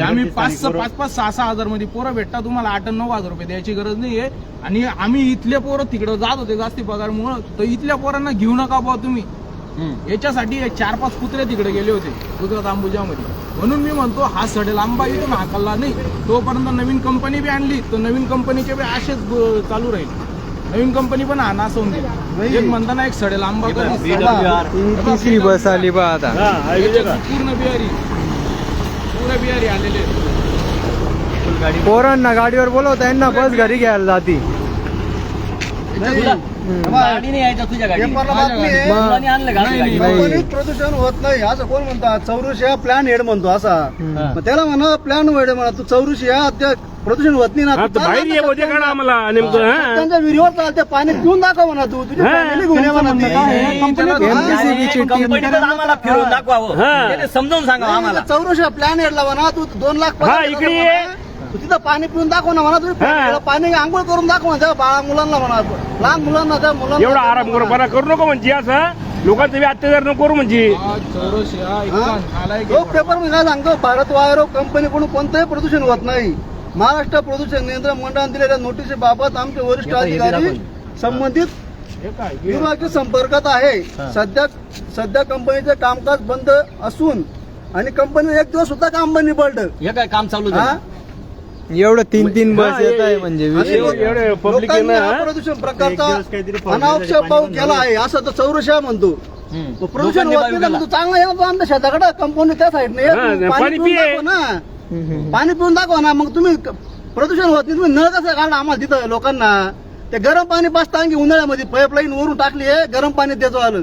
Speaker 3: आम्ही 5-6 हजार मध्ये पोरं भेटता, तुम्हाला 8-9 हजार रुपये द्यायची गरज नाहीये. आणि आम्ही इथले पोरं तिकडे जात होते जास्ती पगारमुळं, तर इथल्या पोरांना घेऊ नका बुवा तुम्ही. याच्यासाठी 4-5 कुत्रे तिकडे गेले होते गुजरात अंबुजामध्ये. म्हणून मी म्हणतो हा सडेल आंबा इथून हाकलला नाही तोपर्यंत नवीन कंपनी बी आणली तर नवीन कंपनीचे बी असेच चालू राहील. नवीन कंपनी पण नासवून दिली. एक म्हणताना एक सडेल आंबा
Speaker 2: तिसरी बस आली बा आता.
Speaker 3: पूर्ण बिहारी आलेले आहेत.
Speaker 2: पोरांना गाडीवर बोलवता यांना बस घरी घ्यायला जाती.
Speaker 1: गाडी नाही यायचा तुझ्या गाडी,
Speaker 4: पेपरला बातमी आहे.
Speaker 1: मुलांनी आणलं गाडी.
Speaker 2: नाही.
Speaker 4: कंपनीत प्रदूषण होत नाही असं कोण म्हणतात? चौरुषी प्लॅन हेड म्हणतो असा. मग त्याला म्हणा प्लॅन हेड म्हणा, तू चौरुषी त्या प्रदूषण होत नाही ना, तू चाल
Speaker 7: बाहेर ये
Speaker 4: ना
Speaker 7: बोलते काढा आम्हाला नेमकं.
Speaker 4: त्यांच्या विहिरीवर चालते, पाणी पिऊन दाखव म्हणा, तू तुझ्या फॅमिली घेऊन ये म्हणा ती.
Speaker 1: कंपनीतच आम्हाला फिरून दाखवावं,
Speaker 7: हा.
Speaker 1: ते समजावून सांगा आम्हाला.
Speaker 4: चौरुषी प्लॅन हेडला म्हणा, तू 2 लाख
Speaker 7: हा, इकडे ये.
Speaker 4: तू तिथं पाणी पिऊन दाखव ना म्हणा, तुझ्या family ला पाणी आंघोळ करून दाखव ना, त्या बाळा मुलांना म्हणा, लहान मुलांना त्या मुलांना
Speaker 7: एवढा आराम करू नको म्हणजे असं लोकांचं बी अत्याचार नको करू म्हणजे.
Speaker 4: तो पेपर मी काय सांगतो, भारत वायरो कंपनीकडून कोणतंही प्रदूषण होत नाही. महाराष्ट्र प्रदूषण नियंत्रण मंडळाने दिलेल्या नोटीसीबाबत आमचे वरिष्ठ अधिकारी संबंधित विभागाच्या संपर्कात आहे. सध्या कंपनीचे कामकाज बंद असून आणि कंपनीने 1 दिवस सुद्धा काम बंद पडलं.
Speaker 1: हे काय काम चालू
Speaker 4: हा?
Speaker 1: झालं?
Speaker 2: एवढं 3 बस येत आहे म्हणजे
Speaker 4: आणि
Speaker 2: विषय.
Speaker 7: एवढे public आहे
Speaker 4: लोकांनी
Speaker 7: ना.
Speaker 4: हा प्रदूषण
Speaker 6: एक दिवस
Speaker 4: प्रकारचा
Speaker 6: काहीतरी पाऊस
Speaker 4: अनावश्यक
Speaker 6: झालं,
Speaker 4: पाऊस
Speaker 6: पाणी
Speaker 4: केला आहे असं तो चौरशा म्हणतो. मग प्रदूषण होत नाही ना, तू चांगला आहे ना, तू आमच्या शेताकडे कंपनी त्या साईडने
Speaker 7: पाणी
Speaker 4: पिऊन
Speaker 7: पिये.
Speaker 4: दाखव ना, पाणी पिऊन दाखवा ना. मग तुम्ही प्रदूषण होत नाही, तुम्ही नळ कसं काढला आम्हाला तिथं लोकांना? ते गरम पाणी पाचता आणखी उन्हाळ्यामध्ये पाईपलाईन वरून टाकली आहे, गरम पाणी त्याचं आलं.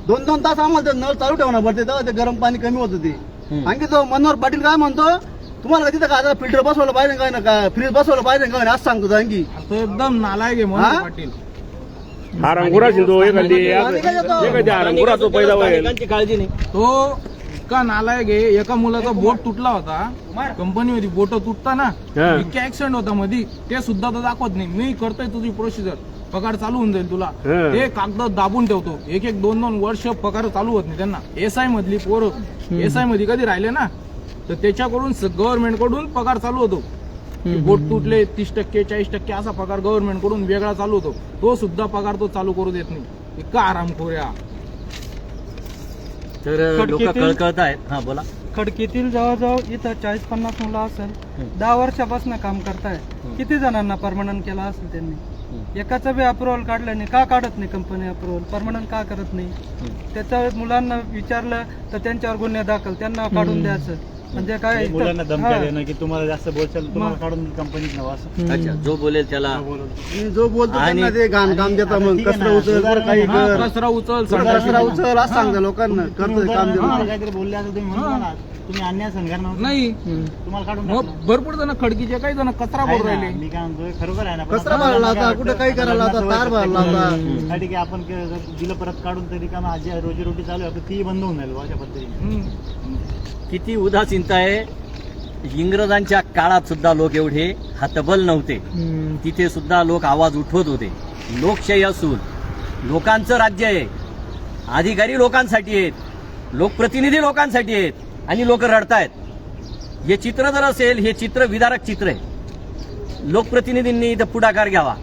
Speaker 4: 2-2 तास आम्हाला ते नळ चालू ठेवणं पडते, तेव्हा ते गरम पाणी कमी होतं ते. आणखी तो मनोहर पाटील काय म्हणतो, तुम्हाला तिथं काय फिल्टर बसवलं पाहिजे काय ना, काय फ्रीज बसवलं पाहिजे काय असं सांगतो तो आणखी.
Speaker 3: तो एकदम नालायक आहे मनोहर पाटील.
Speaker 7: आरामगुरा तो एखादी आरामगुरा तो पैदा होईल.
Speaker 1: नागरिकांची काळजी नाही.
Speaker 3: तो इतका नालायक आहे, एका मुलाचा बोट तुटला होता कंपनीमध्ये, बोट तुटता ना
Speaker 7: हा.
Speaker 3: इतका ऍक्सिडेंट होता मध्ये, ते सुद्धा तो दाखवत नाही. मी करतोय तुझी प्रोसिजर, पगार चालू होऊन जाईल तुला.
Speaker 7: हा.
Speaker 3: ते कागद दाबून ठेवतो, 1-2 वर्ष पगार चालू होत नाही त्यांना. एसआय मधली पोरं एसआय मध्ये कधी राहिले ना, तर त्याच्याकडून गव्हर्नमेंट कडून पगार चालू होतो. बोट तुटले 30%, 40% असा पगार गव्हर्नमेंट कडून वेगळा चालू होतो. तो सुद्धा पगार तो चालू करू देत नाही. इतका आरामखोर आहे.
Speaker 1: तर लोक कळकळत आहेत. हा बोला.
Speaker 5: खडकीतील जवळजवळ इथं 40-50 मुलं असेल, 10 वर्षापासून काम करताय. किती जणांना परमनंट केला असेल त्यांनी? एकाचं बी अप्रुव्हल काढलं नाही. का काढत नाही कंपनी अप्रुव्हल? परमनंट का करत नाही? त्याच्या मुलांना विचारलं तर त्यांच्यावर गुन्हे दाखल, त्यांना काढून द्यायचं. म्हणजे काय
Speaker 6: मुलांना धमक्या
Speaker 5: हा.
Speaker 6: देणं की तुम्हाला जास्त बोलचाल तुम्हाला काढून कंपनीत नवा असं.
Speaker 1: अच्छा, जो बोलेल त्याला.
Speaker 4: आणि जो बोलतो
Speaker 1: आणि-
Speaker 4: त्यांना ते घाण काम देता, मग
Speaker 6: ठीक आहे
Speaker 4: कचरा
Speaker 6: ना,
Speaker 4: उचल,
Speaker 6: सुधारणा
Speaker 4: काही
Speaker 6: आहे.
Speaker 4: कर,
Speaker 3: कचरा उचल,
Speaker 4: कचरा उचल असं सांगता लोकांना. करतो काम
Speaker 6: तुम्हाला
Speaker 4: देतो.
Speaker 6: काहीतरी बोलले असेल तुम्ही म्हणता ना, तुम्ही अन्याय संघार नव्हता,
Speaker 3: नाही.
Speaker 6: तुम्हाला काढून
Speaker 3: मग
Speaker 6: टाकलं.
Speaker 3: भरपूर जण खडकीचे, काही जण कचरा
Speaker 6: आहे
Speaker 3: बोल
Speaker 6: ना,
Speaker 3: राहिले.
Speaker 6: मी काय म्हणतोय खरोखर आहे ना, पण
Speaker 4: कचरा
Speaker 6: आपण
Speaker 4: भरायला
Speaker 6: काय
Speaker 4: लावता,
Speaker 6: वाटतं,
Speaker 4: कुठं काही करायला लावता,
Speaker 6: लग्नाचं
Speaker 4: तार
Speaker 6: वय
Speaker 4: भरायला लावता.
Speaker 6: हा, ठीक आहे, आपण दिलं परत काढून तरी का माझी रोजीरोटी चालू आहे, आपली ती बंद होऊन जाईल अशा पद्धतीने.
Speaker 1: किती उदासीनता आहे. इंग्रजांच्या काळात सुद्धा लोक एवढे हतबल नव्हते. तिथे सुद्धा लोक आवाज उठवत होते. लोकशाही असून लोकांचं राज्य आहे, अधिकारी लोकांसाठी आहेत, लोकप्रतिनिधी लोकांसाठी आहेत, आणि लोक रडतायत. हे चित्र जर असेल, हे चित्र विदारक चित्र आहे. लोकप्रतिनिधींनी इथं पुढाकार घ्यावा.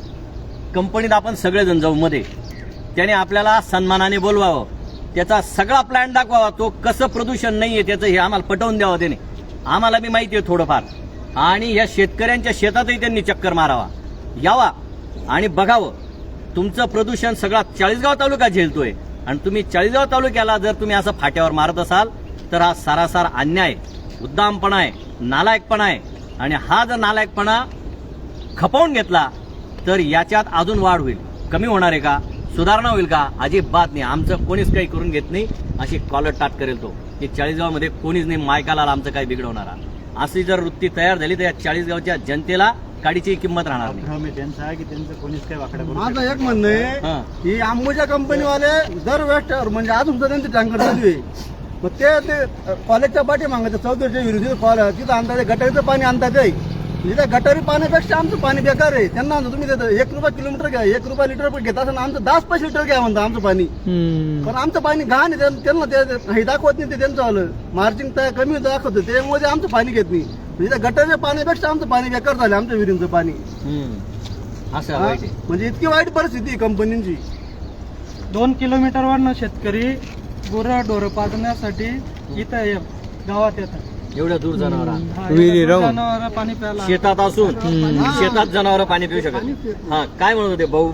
Speaker 1: कंपनीत आपण सगळेजण जाऊ मध्ये, त्याने आपल्याला सन्मानाने बोलवावं, त्याचा सगळा प्लॅन दाखवावा, तो कसं प्रदूषण नाहीये त्याचं हे आम्हाला पटवून द्यावं त्याने. आम्हाला बी माहिती आहे थोडंफार, आणि या शेतकऱ्यांच्या शेतातही त्यांनी चक्कर मारावा, यावा आणि बघावं तुमचं प्रदूषण सगळा 40गाव तालुका झेलतोय, आणि तुम्ही 40गाव तालुक्याला जर तुम्ही असं फाट्यावर मारत असाल तर हा सारासार अन्याय, उद्दामपणा आहे, नालायकपणा आहे. आणि हा जर नालायकपणा खपवून घेतला तर याच्यात अजून वाढ होईल, कमी होणार आहे का, सुधारणा होईल का? अजिबात नाही. आमचं कोणीच काही करून घेत नाही, अशी कॉलर टाट करेल तो की 40गावमध्ये कोणीच नाही, मायकाला आमचं काही बिघडवणारा. अशी जर वृत्ती तयार झाली तर या 40गावच्या जनतेला काडीची किंमत राहणार नाही.
Speaker 6: भ्रम आहे त्यांचा की त्यांचं कोणीच काही वाकडं करू शकत
Speaker 4: माझं एक म्हणणं
Speaker 1: हा.
Speaker 4: आहे की अंबुजा कंपनीवाले दर वेळेस म्हणजे अजून सुद्धा त्यांचे टँकर चालू आहे. मग ते कॉलेजच्या पाठी मागायचं चौधरीच्या विरोधी कॉलेज तिथं आणतात, गटारीचं पाणी आणतात. तिथं गटारी पाण्यापेक्षा आमचं पाणी बेकार आहे. त्यांना म्हणतो तुम्ही देतं 1 रुपया किलोमीटर घ्या, 1 रुपया लिटर घेत असं आमचं 10-5 लिटर घ्या म्हणतं आमचं पाणी. पण आमचं पाणी घाण आहे, त्यांना ते हे दाखवत नाही, ते त्यांचं आलं मार्जिन तर कमी दाखवतं, त्यामुळे ते आमचं पाणी घेत नाही. म्हणजे गटारीच्या पाण्यापेक्षा आमचं पाणी बेकार झालं, आमच्या विहिरींचं पाणी.
Speaker 1: असं
Speaker 4: हा?
Speaker 1: वाईट आहे.
Speaker 4: म्हणजे इतकी वाईट परिस्थिती आहे कंपनीची.
Speaker 5: 2 किलोमीटरवरनं शेतकरी गुरं-ढोरं पाजण्यासाठी इथं गावात येतात.
Speaker 1: एवढ्या दूर जनावर
Speaker 2: विहिरी राहून.
Speaker 5: जनावरं पाणी प्यायला
Speaker 1: शेतात असून शेतात जनावर पाणी पिऊ शकत नाही. हा, काय म्हणत होते भाऊ,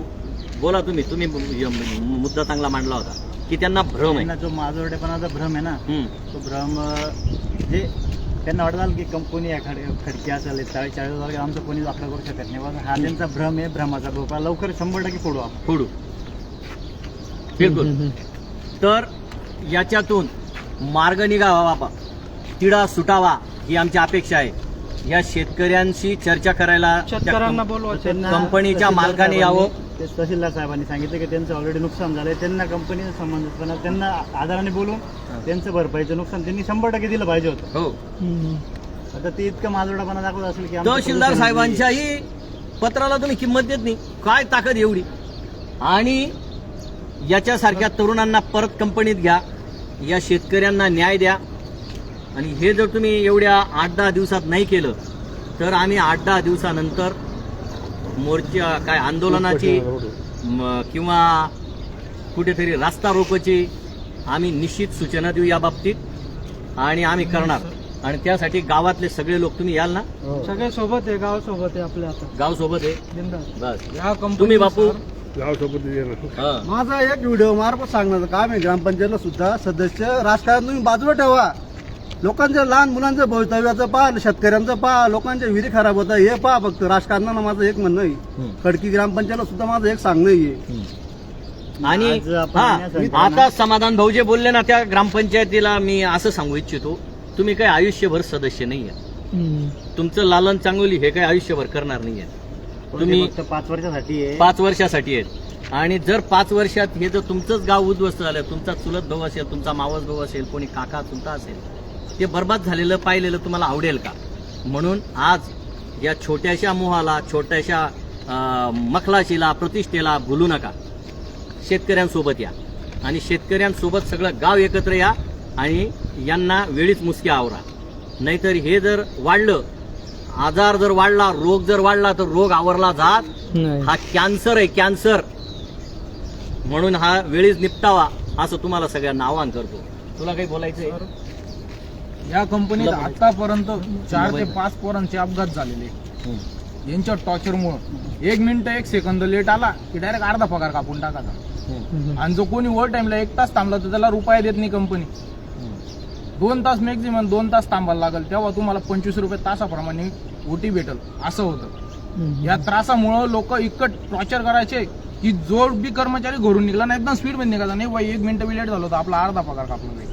Speaker 1: बोला तुम्ही मुद्दा चांगला मांडला होता की त्यांना भ्रम आहे.
Speaker 6: त्यांना जो माझोरडेपणाचा भ्रम आहे ना,
Speaker 1: हम्म.
Speaker 6: तो भ्रम जे त्यांना वाटतं की कंपनी खडकी असेल 40 आमचं कोणी वाकडं करू शकत नाही. बघा, हा त्यांचा भ्रम आहे. भ्रमाचा भोपळा लवकर 100% फोडू आपण.
Speaker 1: फोडू बिलकुल. तर याच्यातून मार्ग निघावा बापा, तिढा सुटावा ही आमची अपेक्षा आहे. या शेतकऱ्यांशी चर्चा करायला
Speaker 5: शेतकऱ्यांना बोलवायचं.
Speaker 6: त्यांना
Speaker 1: कंपनीच्या मालकाने यावं.
Speaker 6: ते तहसीलदार साहेबांनी सांगितलं की त्यांचं ऑलरेडी नुकसान झालंय, त्यांना कंपनीचं संबंधित त्यांना आधाराने बोलून त्यांचं भरपाईचं नुकसान त्यांनी 100% दिलं पाहिजे होतं.
Speaker 1: हो,
Speaker 6: आता ते इतकं माझोरडापणा दाखवत असेल की आमचं
Speaker 1: तहसीलदार
Speaker 6: प्रदूषण
Speaker 1: साहेबांच्याही पत्राला तुम्ही किंमत देत नाही. काय ताकद एवढी? आणि याच्यासारख्या तरुणांना परत कंपनीत घ्या, या शेतकऱ्यांना न्याय द्या. आणि हे जर तुम्ही एवढ्या 8-10 दिवसात नाही केलं तर आम्ही 8-10 दिवसानंतर मोर्चा काय आंदोलनाची किंवा कुठेतरी रास्ता रोकोची आम्ही निश्चित सूचना देऊ या बाबतीत, आणि आम्ही करणार. आणि त्यासाठी गावातले सगळे लोक तुम्ही याल ना?
Speaker 5: सगळे सोबत आहे, गाव सोबत आहे आपल्या आता
Speaker 1: गाव सोबत आहे.
Speaker 5: बिनधास्त.
Speaker 1: बस
Speaker 3: या कंपनी
Speaker 1: तुम्ही बापू. हा.
Speaker 4: माझा एक व्हिडिओ मार्फत सांगण्याचं काम आहे ग्रामपंचायतला सुद्धा, सदस्य राजकारण तुम्ही बाजूला ठेवा. लोकांच्या लहान मुलांचं भवितव्याचं पहा, शेतकऱ्यांचं पहा, लोकांच्या विहिरी खराब होतं हे पहा. फक्त राजकारणाला माझं एक म्हणणं आहे. खडकी ग्रामपंचायतला सुद्धा माझं एक सांगणं आहे.
Speaker 1: आणि
Speaker 6: आज आपण
Speaker 1: हा,
Speaker 6: येण्यासाठी
Speaker 1: आता समाधान भाऊ जे बोलले ना, त्या ग्रामपंचायतीला मी असं सांगू इच्छितो, तुम्ही काही आयुष्यभर सदस्य नाहीये. तुमचं लालन चांगली हे काही आयुष्यभर करणार नाहीये. तुम्ही
Speaker 6: फक्त 5 वर्षासाठी आहे.
Speaker 1: 5 वर्षासाठी आहेत. आणि जर 5 वर्षात हे जर तुमचंच गाव उद्ध्वस्त झालं, तुमचा चुलत भाऊ असेल, तुमचा मावस भाऊ असेल, कोणी काका चुलता असेल, ते बर्बाद झालेलं पाहिलेलं तुम्हाला आवडेल का? म्हणून आज या छोट्याशा मोहाला, छोट्याशा मखलाशीला, प्रतिष्ठेला भुलू नका. शेतकऱ्यांसोबत या, आणि शेतकऱ्यांसोबत सगळं गाव एकत्र या, आणि यांना वेळीच मुसकी आवरा. नाहीतर हे जर वाढलं, आजार जर वाढला, रोग जर वाढला, तर रोग आवरला जात. हा कॅन्सर आहे, कॅन्सर. म्हणून हा वेळीच निपटावा असं तुम्हाला सगळ्यांना आवाहन करतो. तुला काही बोलायचंय?
Speaker 3: या कंपनीत आतापर्यंत 4 ते 5 पोरांचे अपघात झालेले. यांच्या टॉर्चरमुळे 1 मिनिट 1 सेकंद लेट आला की डायरेक्ट अर्धा पगार कापून टाकायचा. आणि जो कोणी ओव्हर टाइमला 1 तास थांबला तर त्याला रुपया देत नाही कंपनी. 2 तास मॅक्झिमम 2 तास थांबायला लागेल, तेव्हा तुम्हाला 25 रुपये तासाप्रमाणे ओटी भेटल, असं होतं. या त्रासामुळं लोक इतकं टॉर्चर करायचे की जो बी कर्मचारी घरून निघला ना, एकदम स्पीड मध्ये निघाला नाही, बाई 1 मिनिट बी लेट झालं होतं, आपला अर्धा पगार कापला जाईल.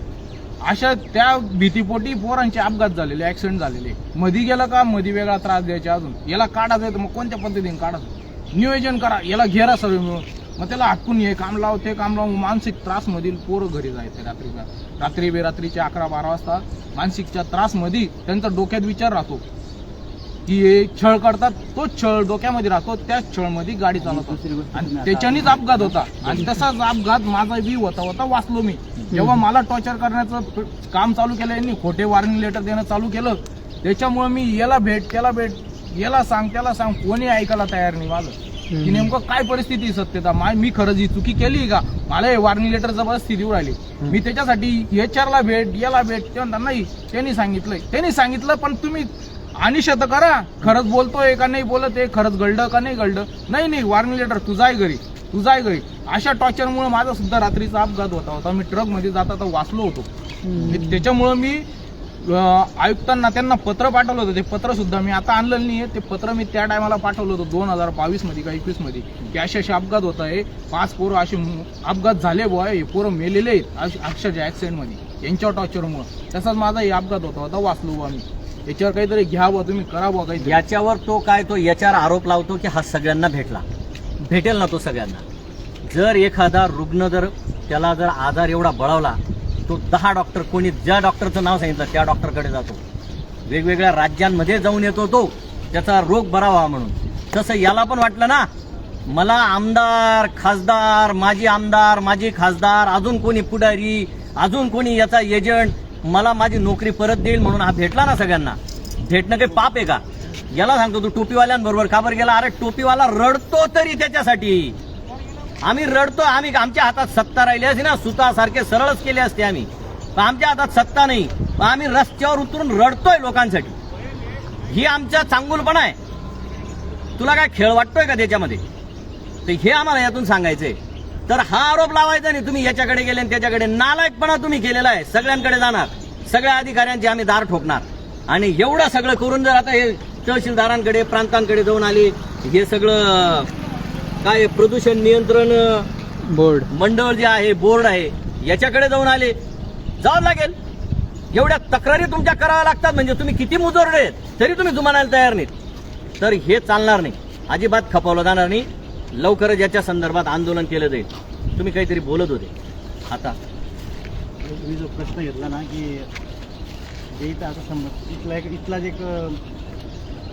Speaker 3: अशा त्या भीतीपोटी पोरांचे अपघात झालेले, ऍक्सिडेंट झालेले. मधी गेलं का मधी वेगळा त्रास द्यायचे, अजून याला काढायचं आहे तर मग कोणत्या पद्धतीने काढायचं, नियोजन करा, याला घेरा सर्व मिळून, मग त्याला हटकून हे काम लाव ते काम लाव. मानसिक त्रास मधील पोरं घरी जायचे रात्री बेरात्रीचे 11-12 वाजता. मानसिकच्या त्रास मध्ये त्यांचा डोक्यात विचार राहतो की हे छळ करतात, तोच छळ डोक्यामध्ये राहतो, त्याच छळमध्ये गाडी चालवतात, आणि त्याच्यानेच अपघात होता. आणि तसाच अपघात माझा बी होता वाचलो मी. जेव्हा मला टॉर्चर करण्याचं काम चालू केलं यांनी, खोटे वॉर्निंग लेटर देणं चालू केलं, त्याच्यामुळे मी याला भेट त्याला भेट, याला सांग त्याला सांग, कोणी ऐकायला तयार नाही माझं. की नेमकं काय परिस्थिती आहे सत्यता, मी खरंच ही चुकी केली का, मला हे वॉर्निंग लेटरचं परिस्थिती येऊ राहिली. मी त्याच्यासाठी HR ला भेट, याला भेट, ते म्हणतात नाही त्यांनी सांगितलं पण तुम्ही अनिश्चित करा, खरंच बोलतोय का नाही बोलत आहे, खरंच गळलं का नाही गळलं, नाही वॉर्निंग लेटर तू जाय घरी. अशा टॉर्चरमुळे माझा सुद्धा रात्रीचा अपघात होता. मी ट्रक मध्ये जाता वाचलो होतो. त्याच्यामुळं मी आयुक्तांना त्यांना पत्र पाठवलं होतं. ते पत्र सुद्धा मी आता आणलेलं नाहीये. ते पत्र मी त्या टायमाला पाठवलं होतं 2022 मध्ये का 21 मध्ये, की असे अपघात होत आहे, 5 पोरं असे अपघात झाले बुवा, हे पोरं मेलेले आहेत अक्षरशः ऍक्सिडेंट मध्ये यांच्या टॉर्चरमुळे. तसाच माझा हे अपघात होता वाचलो बुवा मी. याच्यावर काहीतरी घ्या बुवा, तुम्ही करा बुवा काही.
Speaker 1: याच्यावर तो याच्यावर आरोप लावतो की हा सगळ्यांना भेटेल ना तो सगळ्यांना. जर एखादा रुग्ण त्याला जर आजार एवढा बळावला, तो 10 डॉक्टर, कोणी ज्या डॉक्टरचं नाव सांगितलं त्या डॉक्टरकडे जातो, वेगवेगळ्या राज्यांमध्ये जाऊन येतो तो त्याचा रोग बरा व्हावा म्हणून. तसं याला पण वाटलं ना, मला आमदार, खासदार, माजी खासदार, अजून कोणी पुढारी, अजून कोणी याचा एजंट मला माझी नोकरी परत देईल म्हणून हा भेटला ना सगळ्यांना. भेटणं काही पाप आहे का? याला सांगतो तू टोपीवाल्यांबरोबर का बरं गेला? अरे टोपीवाला रडतो तरी त्याच्यासाठी. आम्ही रडतो, आमच्या हातात सत्ता राहिली असती ना, सुतासारखे सरळच केले असते आम्ही. पण आमच्या हातात सत्ता नाही, पण आम्ही रस्त्यावर उतरून रडतोय लोकांसाठी. ही आमचा चांगुलपणा आहे. तुला काय खेळ वाटतोय का त्याच्यामध्ये? तर हे आम्हाला यातून सांगायचंय. तर हा आरोप लावायचा नाही तुम्ही याच्याकडे गेले आणि त्याच्याकडे. नालायकपणा तुम्ही केलेला आहे. सगळ्यांकडे जाणार, सगळ्या अधिकाऱ्यांचे आम्ही दार ठोकणार. आणि एवढं सगळं करून जर आता हे तहसीलदारांकडे, प्रांतांकडे जाऊन आले, हे सगळं काय प्रदूषण नियंत्रण
Speaker 2: बोर्ड
Speaker 1: मंडळ जे आहे, बोर्ड आहे, याच्याकडे जाऊन आले, जावं लागेल. एवढ्या तक्रारी तुमच्या कराव्या लागतात म्हणजे तुम्ही किती मुजोरडे आहेत तरी तुम्ही जुमानायला तयार नाहीत. तर हे चालणार नाही, अजिबात खपवलं जाणार नाही. लवकरच याच्या संदर्भात आंदोलन केलं जाईल. तुम्ही काहीतरी बोलत होते आता.
Speaker 6: मी जो प्रश्न घेतला ना की जे इथं आता समज इथला एक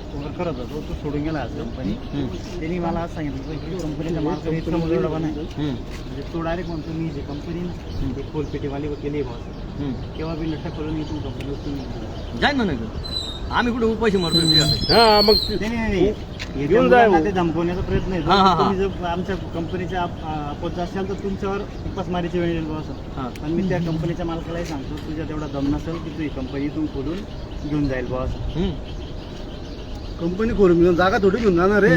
Speaker 6: वर्कर होता तो सोडून गेला आज कंपनी. त्यांनी मला आज सांगितलं की कंपनीच्या मालकाने इतका मुजोरडा नाही, म्हणजे तो डायरेक्ट म्हणतो मी जे कंपनी खोलपेटीवाली केली बॉस, केव्हा बी लट्टा करून इथून कंपनी उचलून
Speaker 1: जाय म्हणून आम्ही कुठे उपाशी मारतो.
Speaker 7: हा मग
Speaker 6: घेऊन जाय ते धमकवण्याचा प्रयत्न आहे. तुम्ही जर आमच्या कंपनीच्या अपोज असाल तर तुमच्यावर उपासमारीची वेळ येईल बॉस. पण मी त्या कंपनीच्या मालकालाही सांगतो तुझ्या तेवढा दम नसेल की तू ही कंपनी इथून खोलून घेऊन जाईल बॉस.
Speaker 4: कंपनी खोलून घेऊन जागा थोडी घेऊन जाणार रे.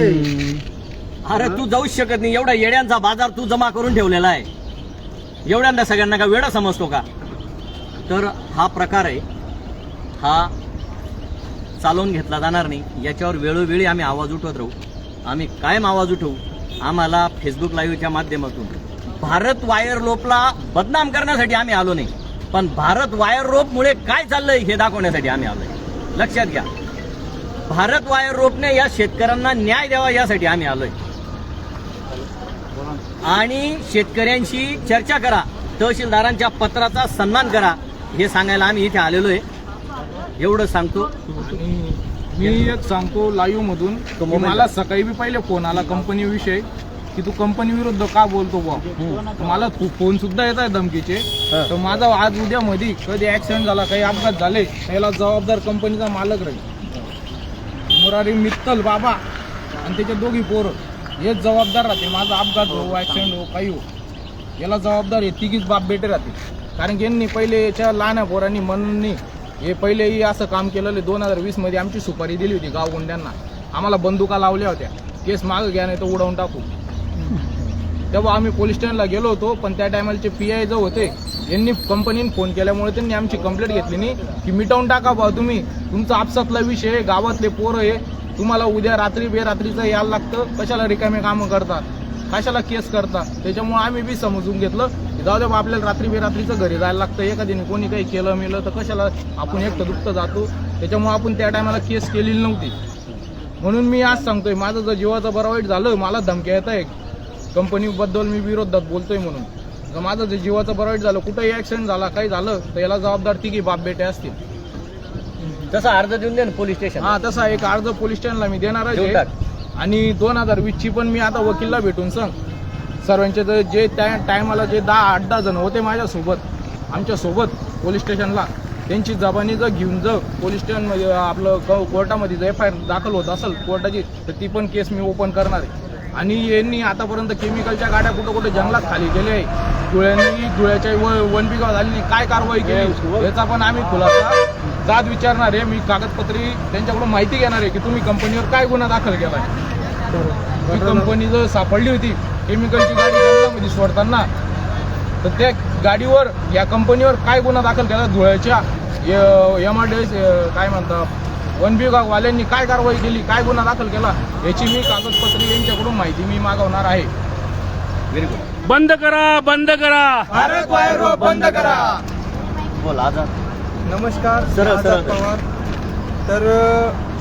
Speaker 1: अरे तू जाऊच शकत नाही. एवढा येड्यांचा बाजार तू जमा करून ठेवलेला आहे. एवढ्यांना सगळ्यांना का वेडा समजतो का? तर हा प्रकार आहे, हा चालवून घेतला जाणार नाही. याच्यावर वेळोवेळी आम्ही आवाज उठवत राहू. आम्ही कायम आवाज उठवू. आम्हाला फेसबुक लाईव्हच्या माध्यमातून भारत वायर रोपला बदनाम करण्यासाठी आम्ही आलो नाही, पण भारत वायर रोपमुळे काय चाललंय हे दाखवण्यासाठी आम्ही आलोय. लक्षात घ्या, भारत वायर रोपने या शेतकऱ्यांना न्याय द्यावा यासाठी आम्ही आलोय. आणि शेतकऱ्यांशी चर्चा करा, तहसीलदारांच्या पत्राचा सन्मान करा, हे सांगायला आम्ही इथे आलेलो आहे. एवढं सांगतो.
Speaker 3: मी एक सांगतो लाईव्ह मधून, मला सकाळी बी पहिले फोन आला कंपनी विषयी की तू कंपनी विरुद्ध का बोलतो बा. मला फोन सुद्धा येत आहे धमकीचे. तर माझा आज उद्या मध्ये कधी ऍक्सिडेंट झाला, काही अपघात झाले, त्याला जबाबदार कंपनीचा मालक राहील. मुरारी मित्तल बाबा आणि त्याचे दोघी पोरं हेच जबाबदार राहते. माझा अपघात हो, ऍक्सिडेंट हो, काही हो, याला जबाबदार हे तिघीच बाप बेटे राहते. कारण की यांनी पहिले याच्या लहान पोरांनी म्हणून हे पहिलेही असं काम केलेलं. 2020 मध्ये आमची सुपारी दिली होती गावगुंड्यांना, आम्हाला बंदुका लावल्या होत्या, केस मागं घ्या नाही तर उडवून टाकू. तेव्हा आम्ही पोलीस स्टेशनला गेलो होतो, पण त्या टायमालचे PI जो होते यांनी कंपनीने फोन केल्यामुळे त्यांनी आमची कंप्लेंट घेतली नाही की मिटवून टाका भाऊ तुम्ही, तुमचा आपसातला विषय, गावातले पोरं आहे, तुम्हाला उद्या रात्री बेरात्रीचं यायला लागतं, कशाला रिकामे कामं करतात, कशाला केस करतात. त्याच्यामुळे आम्ही बी समजून घेतलं की जाऊ द्या आपल्याला रात्री बेरात्रीचं घरी जायला लागतं, एखाद्याने कोणी काही केलं मिळलं तर कशाला आपण एकटं दुखतं जातो. त्याच्यामुळे आपण त्या टायमाला केस केलेली नव्हती. म्हणून मी आज सांगतोय, माझं जर जीवाचं बरं वाईट झालं, मला धमक्या येत आहे कंपनीबद्दल, मी विरोधात बोलतोय म्हणून. जर माझं जर जीवाचं बरं वाईट झालं, कुठेही ऍक्सिडेंट झाला, काही झालं तर याला जबाबदार तिघी बाप बेटे असतील.
Speaker 1: तसा अर्ज देऊन दे ना पोलीस स्टेशन.
Speaker 3: हा, तसा एक अर्ज पोलीस स्टेशनला मी देणारच आहे. आणि 2020ची पण मी आता वकीलला भेटून सांग सर्वांचे, तर जे त्या टायमाला जे 10-8 जण होते माझ्यासोबत, आमच्यासोबत पोलीस स्टेशनला, त्यांची जबानी जर घेऊन जर पोलीस स्टेशनमध्ये आपलं कोर्टामध्ये जर FIR दाखल होत असेल कोर्टाची, तर ती पण केस मी ओपन करणार आहे. आणि यांनी आतापर्यंत केमिकलच्या गाड्या कुठं कुठे जंगलात खाली केले आहे, धुळ्याच्या वन बिघा झाली नाही, काय कारवाई केली याचा पण आम्ही खुलासा जात विचारणार आहे. मी कागदपत्री त्यांच्याकडून माहिती घेणार आहे की तुम्ही कंपनीवर काय गुन्हा दाखल केला. ही कंपनी जर सापडली होती केमिकलची गाडी जंगलामध्ये सोडताना, तर त्या गाडीवर या कंपनीवर काय गुन्हा दाखल केला, धुळ्याच्या MRDS काय म्हणतात वन विभागवाल्यांनी काय कारवाई केली, काय गुन्हा दाखल केला याची मी कागदपत्री यांच्याकडून माहिती मी मागवणार आहे.
Speaker 1: Very good.
Speaker 7: बंद करा, बंद करा.
Speaker 3: भारत बाहेर बंद करा.
Speaker 1: बोला आझाद.
Speaker 2: नमस्कार,
Speaker 1: सरळ,
Speaker 2: आझाद
Speaker 1: सरळ.
Speaker 2: पवार. तर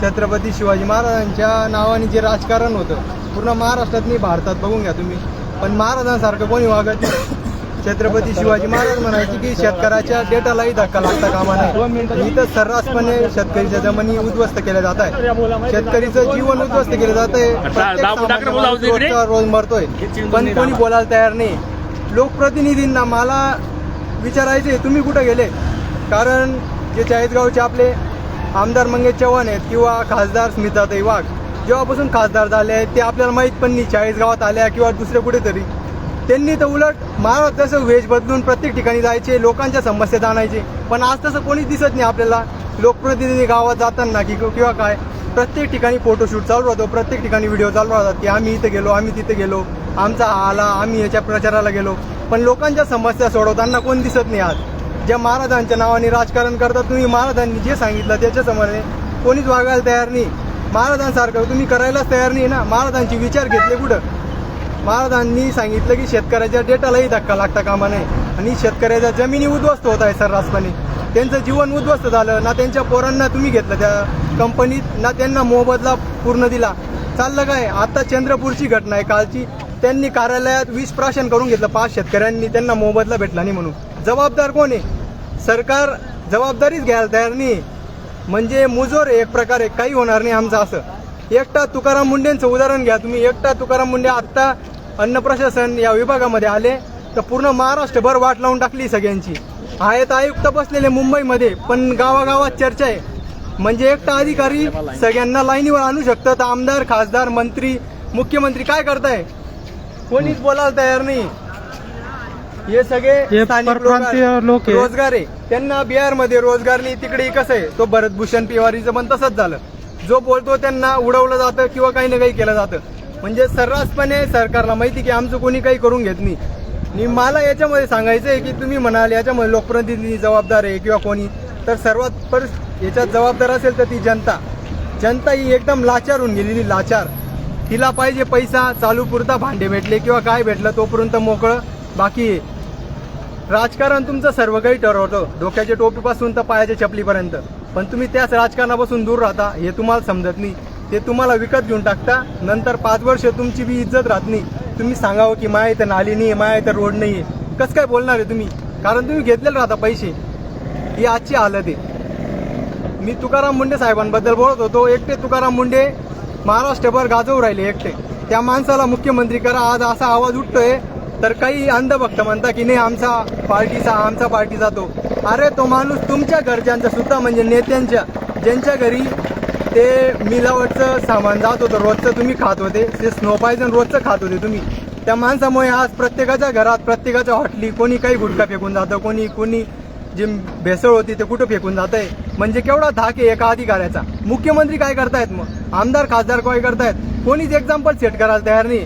Speaker 2: छत्रपती शिवाजी महाराजांच्या नावाने जे राजकारण होतं पूर्ण महाराष्ट्रात नाही, भारतात बघून घ्या तुम्ही, पण महाराजांसारखं कोणी वागत नाही. छत्रपती शिवाजी महाराज म्हणायचे की शेतकऱ्याच्या डेटालाही धक्का लागता कामा नाही. इथं सर्रासपणे शेतकरीच्या जमिनी उद्ध्वस्त केल्या जात आहे, शेतकरीचं जीवन उद्ध्वस्त केलं जात आहे, रोज मरतोय, पण कोणी बोलायला तयार नाही. लोकप्रतिनिधींना मला विचारायचे तुम्ही कुठं गेले, कारण जे चाळीसगावचे आपले आमदार मंगेश चव्हाण आहेत किंवा खासदार स्मिताताई वाघ जेव्हापासून खासदार झाले आहेत ते आपल्याला माहीत पण नाही, चाळीसगावात आल्या किंवा दुसरे कुठेतरी. त्यांनी तर उलट महाराज तसं वेश बदलून प्रत्येक ठिकाणी जायचे, लोकांच्या समस्या जाणायचे, पण आज तसं कोणीच दिसत नाही आपल्याला. लोकप्रतिनिधी गावात जाताना किंवा काय प्रत्येक ठिकाणी फोटोशूट चालू राहतो, प्रत्येक ठिकाणी व्हिडिओ चालू राहतात की आम्ही इथं गेलो, आम्ही तिथे गेलो, आमचा आला, आम्ही याच्या प्रचाराला गेलो, पण लोकांच्या समस्या सोडवताना कोण दिसत नाही. आज ज्या महाराजांच्या नावाने राजकारण करतात तुम्ही, महाराजांनी जे सांगितलं त्याच्यासमोर कोणीच वागायला तयार नाही. महाराजांसारखं तुम्ही करायलाच तयार नाही ना. महाराजांचे विचार घेतले कुठं? महाराजांनी सांगितलं की शेतकऱ्याच्या डेटालाही धक्का लागता कामा नाही, आणि शेतकऱ्याच्या जमिनी उद्ध्वस्त होत आहे सर्रासपणे, त्यांचं जीवन उद्ध्वस्त झालं ना. त्यांच्या पोरांना तुम्ही घेतलं त्या कंपनीत ना, त्यांना मोबदला पूर्ण दिला. चाललं काय? आता चंद्रपूरची घटना आहे कालची, त्यांनी कार्यालयात विष प्राशन करून घेतलं 5 शेतकऱ्यांनी, त्यांना मोबदला भेटला नाही म्हणून. जबाबदार कोण आहे? सरकार जबाबदारीच घ्यायला तयार नाही. म्हणजे मुजोर एक प्रकारे काही होणार नाही आमचं असं. एकटा तुकाराम मुंडेंचं उदाहरण घ्या तुम्ही. एकटा तुकाराम मुंडे आत्ता अन्न प्रशासन या विभागामध्ये आले तर पूर्ण महाराष्ट्रभर वाट लावून टाकली सगळ्यांची. आहेत आयुक्त बसलेले मुंबईमध्ये, पण गावागावात चर्चा आहे. म्हणजे एकटा अधिकारी सगळ्यांना लाईनीवर आणू शकतं, तर आमदार, खासदार, मंत्री, मुख्यमंत्री काय करताय? कोणीच बोलायला तयार नाही. हे सगळे स्थानिक
Speaker 5: लोक आहे.
Speaker 2: रोजगार आहे त्यांना, बिहारमध्ये रोजगार नाही, तिकडे कसं आहे तो भरतभूषण तिवारीचं पण तसंच झालं. जो बोलतो त्यांना उडवलं जातं किंवा काही ना काही केलं जातं. म्हणजे सर्रासपणे सरकारला माहिती की आमचं कोणी काही करून घेत नाही. आणि मला याच्यामध्ये सांगायचं आहे की तुम्ही म्हणाल याच्यामध्ये लोकप्रतिनिधी जबाबदार आहे किंवा कोणी, तर सर्वात याच्यात जबाबदार असेल तर ती जनता ही एकदम लाचार होऊन गेलेली, लाचार. तिला पाहिजे पैसा, चालू पुरता भांडे भेटले किंवा काय भेटलं तोपर्यंत मोकळं. बाकी राजकारण तुमचं सर्व काही ठरवतं, डोक्याच्या टोपीपासून तर पायाच्या चपलीपर्यंत, पण तुम्ही त्याच राजकारणापासून दूर राहता हे तुम्हाला समजत नाही. ते तुम्हाला विकत घेऊन टाकता, नंतर 5 वर्ष तुमची बी इज्जत राहत नाही. तुम्ही सांगावं की माया इथं नाली नाही, माया इथं रोड नाही, कसं काय बोलणार आहे तुम्ही? कारण तुम्ही घेतलेले राहता पैसे. ही आजची हालत आहे. मी तुकाराम मुंडे साहेबांबद्दल बोलत होतो. एकटे तुकाराम मुंडे महाराष्ट्रभर गाजवू राहिले एकटे. त्या माणसाला मुख्यमंत्री करा. आज असा आवाज उठतोय तर काही अंधभक्त म्हणता की नाही आमचा पार्टी जातो. अरे तो माणूस तुमच्या घरच्यांचा सुद्धा, म्हणजे नेत्यांच्या, ज्यांच्या घरी ते मिलावटचं सामान जात होतं रोजचं तुम्ही खात होते, ते स्नो पॉयझन रोजचं खात होते तुम्ही. त्या माणसामुळे आज प्रत्येकाच्या घरात, प्रत्येकाच्या हॉटेली कोणी काही गुटखा फेकून जातं, कोणी जी भेसळ होती ते कुठं फेकून जात आहे. म्हणजे केवढा धाक आहे एका अधिकाऱ्याचा. मुख्यमंत्री काय करतायत, मग आमदार खासदार काय करतायत? कोणीच एक्झाम्पल सेट करायला तयार नाही.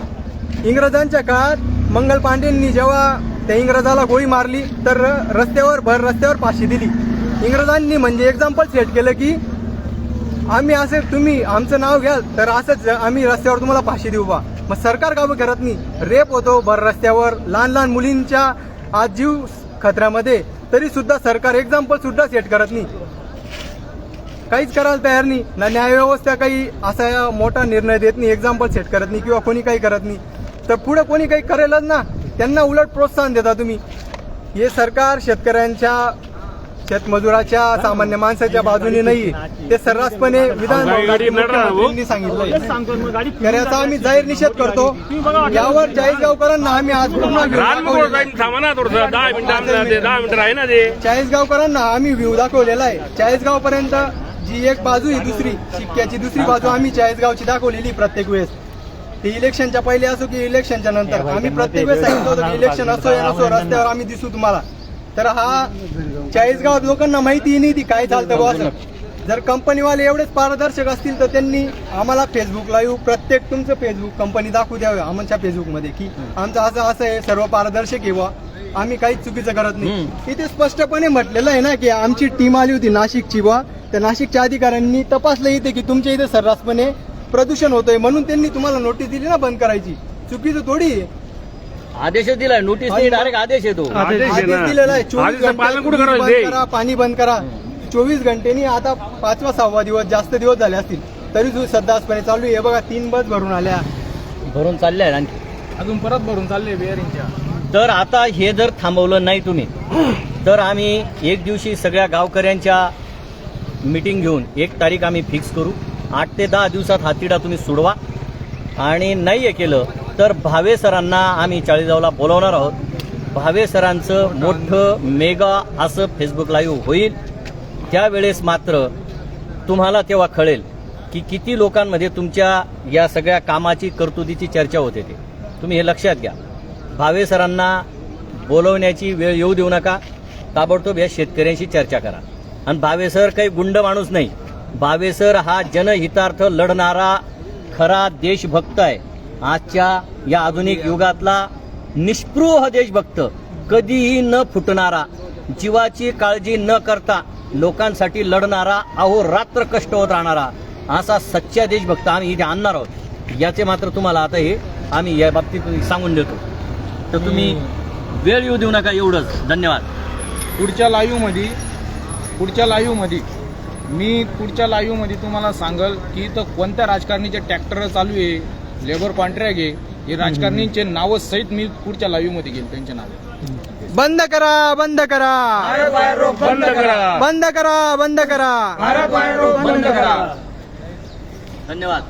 Speaker 2: इंग्रजांच्या काळात मंगल पांडेंनी जेव्हा त्या इंग्रजाला गोळी मारली तर रस्त्यावर फाशी दिली. इंग्रजांनी म्हणजे एक्झाम्पल सेट केलं की आम्ही असे, तुम्ही आमचं नाव घ्याल तर असंच आम्ही रस्त्यावर तुम्हाला फाशी देऊ बा. मग सरकार कामं करत नाही. रेप होतो भर रस्त्यावर, लहान मुलींच्या आज जीव खतऱ्यामध्ये, तरी सुद्धा सरकार एक्झाम्पल सुद्धा सेट करत नाही. काहीच करायला तयार नाही ना. न्यायव्यवस्था काही असा मोठा निर्णय देत नाही, एक्झाम्पल सेट करत नाही किंवा कोणी काही करत नाही. तर पुढे कोणी काही करेलच ना, त्यांना उलट प्रोत्साहन देता तुम्ही. हे सरकार शेतकऱ्यांच्या, शेतमजुराच्या, सामान्य माणसाच्या बाजूने नाही. ते सर्रासपणे विधानसभेने सांगितलं त्याचा आम्ही जाहीर निषेध करतो. यावर चाळीसगावकरांना आम्ही आज चाळीसगावकरांना आम्ही व्ह्यू दाखवलेला आहे. चाळीसगाव पर्यंत जी एक बाजू ही दुसरी शिक्क्याची दुसरी बाजू आम्ही चाळीसगावची दाखवलेली प्रत्येक वेळेस. ते इलेक्शनच्या पहिले असो की इलेक्शनच्या नंतर आम्ही प्रत्येक वेळेस सांगितलं होतं की इलेक्शन असो या नसो रस्त्यावर आम्ही दिसू तुम्हाला. तर हा 40 गावात लोकांना माहिती नाही ती काय चालतं बॉस. जर कंपनीवाले एवढेच पारदर्शक असतील तर त्यांनी आम्हाला फेसबुक लाईव्ह प्रत्येक तुमचं फेसबुक कंपनी दाखवू द्यावं आमच्या फेसबुकमध्ये की आमचं असं असं आहे, सर्व पारदर्शक आहे बुवा, आम्ही काहीच चुकीचं करत नाही. इथे स्पष्टपणे म्हटलेलं आहे ना की आमची टीम आली होती नाशिकची बुवा, त्या नाशिकच्या अधिकाऱ्यांनी तपासलं इथे की तुमच्या इथे सर्रासपणे प्रदूषण होतंय म्हणून त्यांनी तुम्हाला नोटीस दिली ना बंद करायची. चुकीचं थोडी आहे.
Speaker 1: आदेश दिलाय, नोटीस नाही, डायरेक्ट आदेश येतो.
Speaker 7: आदेश आहे
Speaker 2: आदेश
Speaker 7: ना.
Speaker 2: दिलेला आहे 24
Speaker 7: आदेशाचं पालन कुठं
Speaker 2: घंटे
Speaker 7: करायचं
Speaker 2: बंद
Speaker 7: ते?
Speaker 2: करा, पाणी बंद करा. 24 घंटेनी आता 5वा 6वा दिवस जास्त दिवस झाले असतील तरी सध्यापणे चालू आहे. बघा 3 बस भरून आल्या.
Speaker 1: भरून चालले आहेत आणखी.
Speaker 3: अजून परत भरून चालले बेअरिंगच्या.
Speaker 1: तर आता हे जर थांबवलं नाही तुम्ही तर आम्ही एक दिवशी सगळ्या गावकऱ्यांच्या मीटिंग घेऊन 1 तारीख आम्ही फिक्स करू. 8 ते 10 दिवसात हा तिढा तुम्ही सोडवा. आणि नाही हे केलं तर भावे सरांना आम्ही चाळीसगावला बोलवणार आहोत. भावे सरांचं मोठं मेगा असं फेसबुक लाईव्ह होईल. त्यावेळेस मात्र तुम्हाला तेव्हा कळेल की किती लोकांमध्ये तुमच्या या सगळ्या कामाची कर्तुतीची चर्चा होते. ते तुम्ही हे लक्षात घ्या. भावे सरांना बोलवण्याची वेळ येऊ देऊ नका. ताबडतोब या शेतकऱ्यांशी चर्चा करा. आणि भावे सर काही गुंड माणूस नाही. भावे सर हा जनहितार्थ लढणारा खरा देशभक्त आहे. आजच्या या आधुनिक युगातला निष्पृह देशभक्त, कधीही न फुटणारा, जीवाची काळजी न करता लोकांसाठी लढणारा, अहोरात्र कष्ट होत राहणारा असा सच्चा देशभक्त आम्ही इथे आणणार आहोत. याचे मात्र तुम्हाला आता हे आम्ही या बाबतीत सांगून देतो. तर तुम्ही वेळ येऊ देऊ नका. एवढंच. धन्यवाद.
Speaker 3: पुढच्या लाईव्ह मध्ये तुम्हाला सांगल की इथं कोणत्या राजकारणीचे ट्रॅक्टर चालू आहे, लेबर कॉन्ट्रॅक्ट आहे, हे राजकारणींचे नावं सहित मी पुढच्या लाईव्ह मध्ये घेईल. त्यांचे नाव
Speaker 2: बंद करा, बंद करा,
Speaker 7: बंद करा.
Speaker 2: बंद करा, बंद करा.
Speaker 1: धन्यवाद.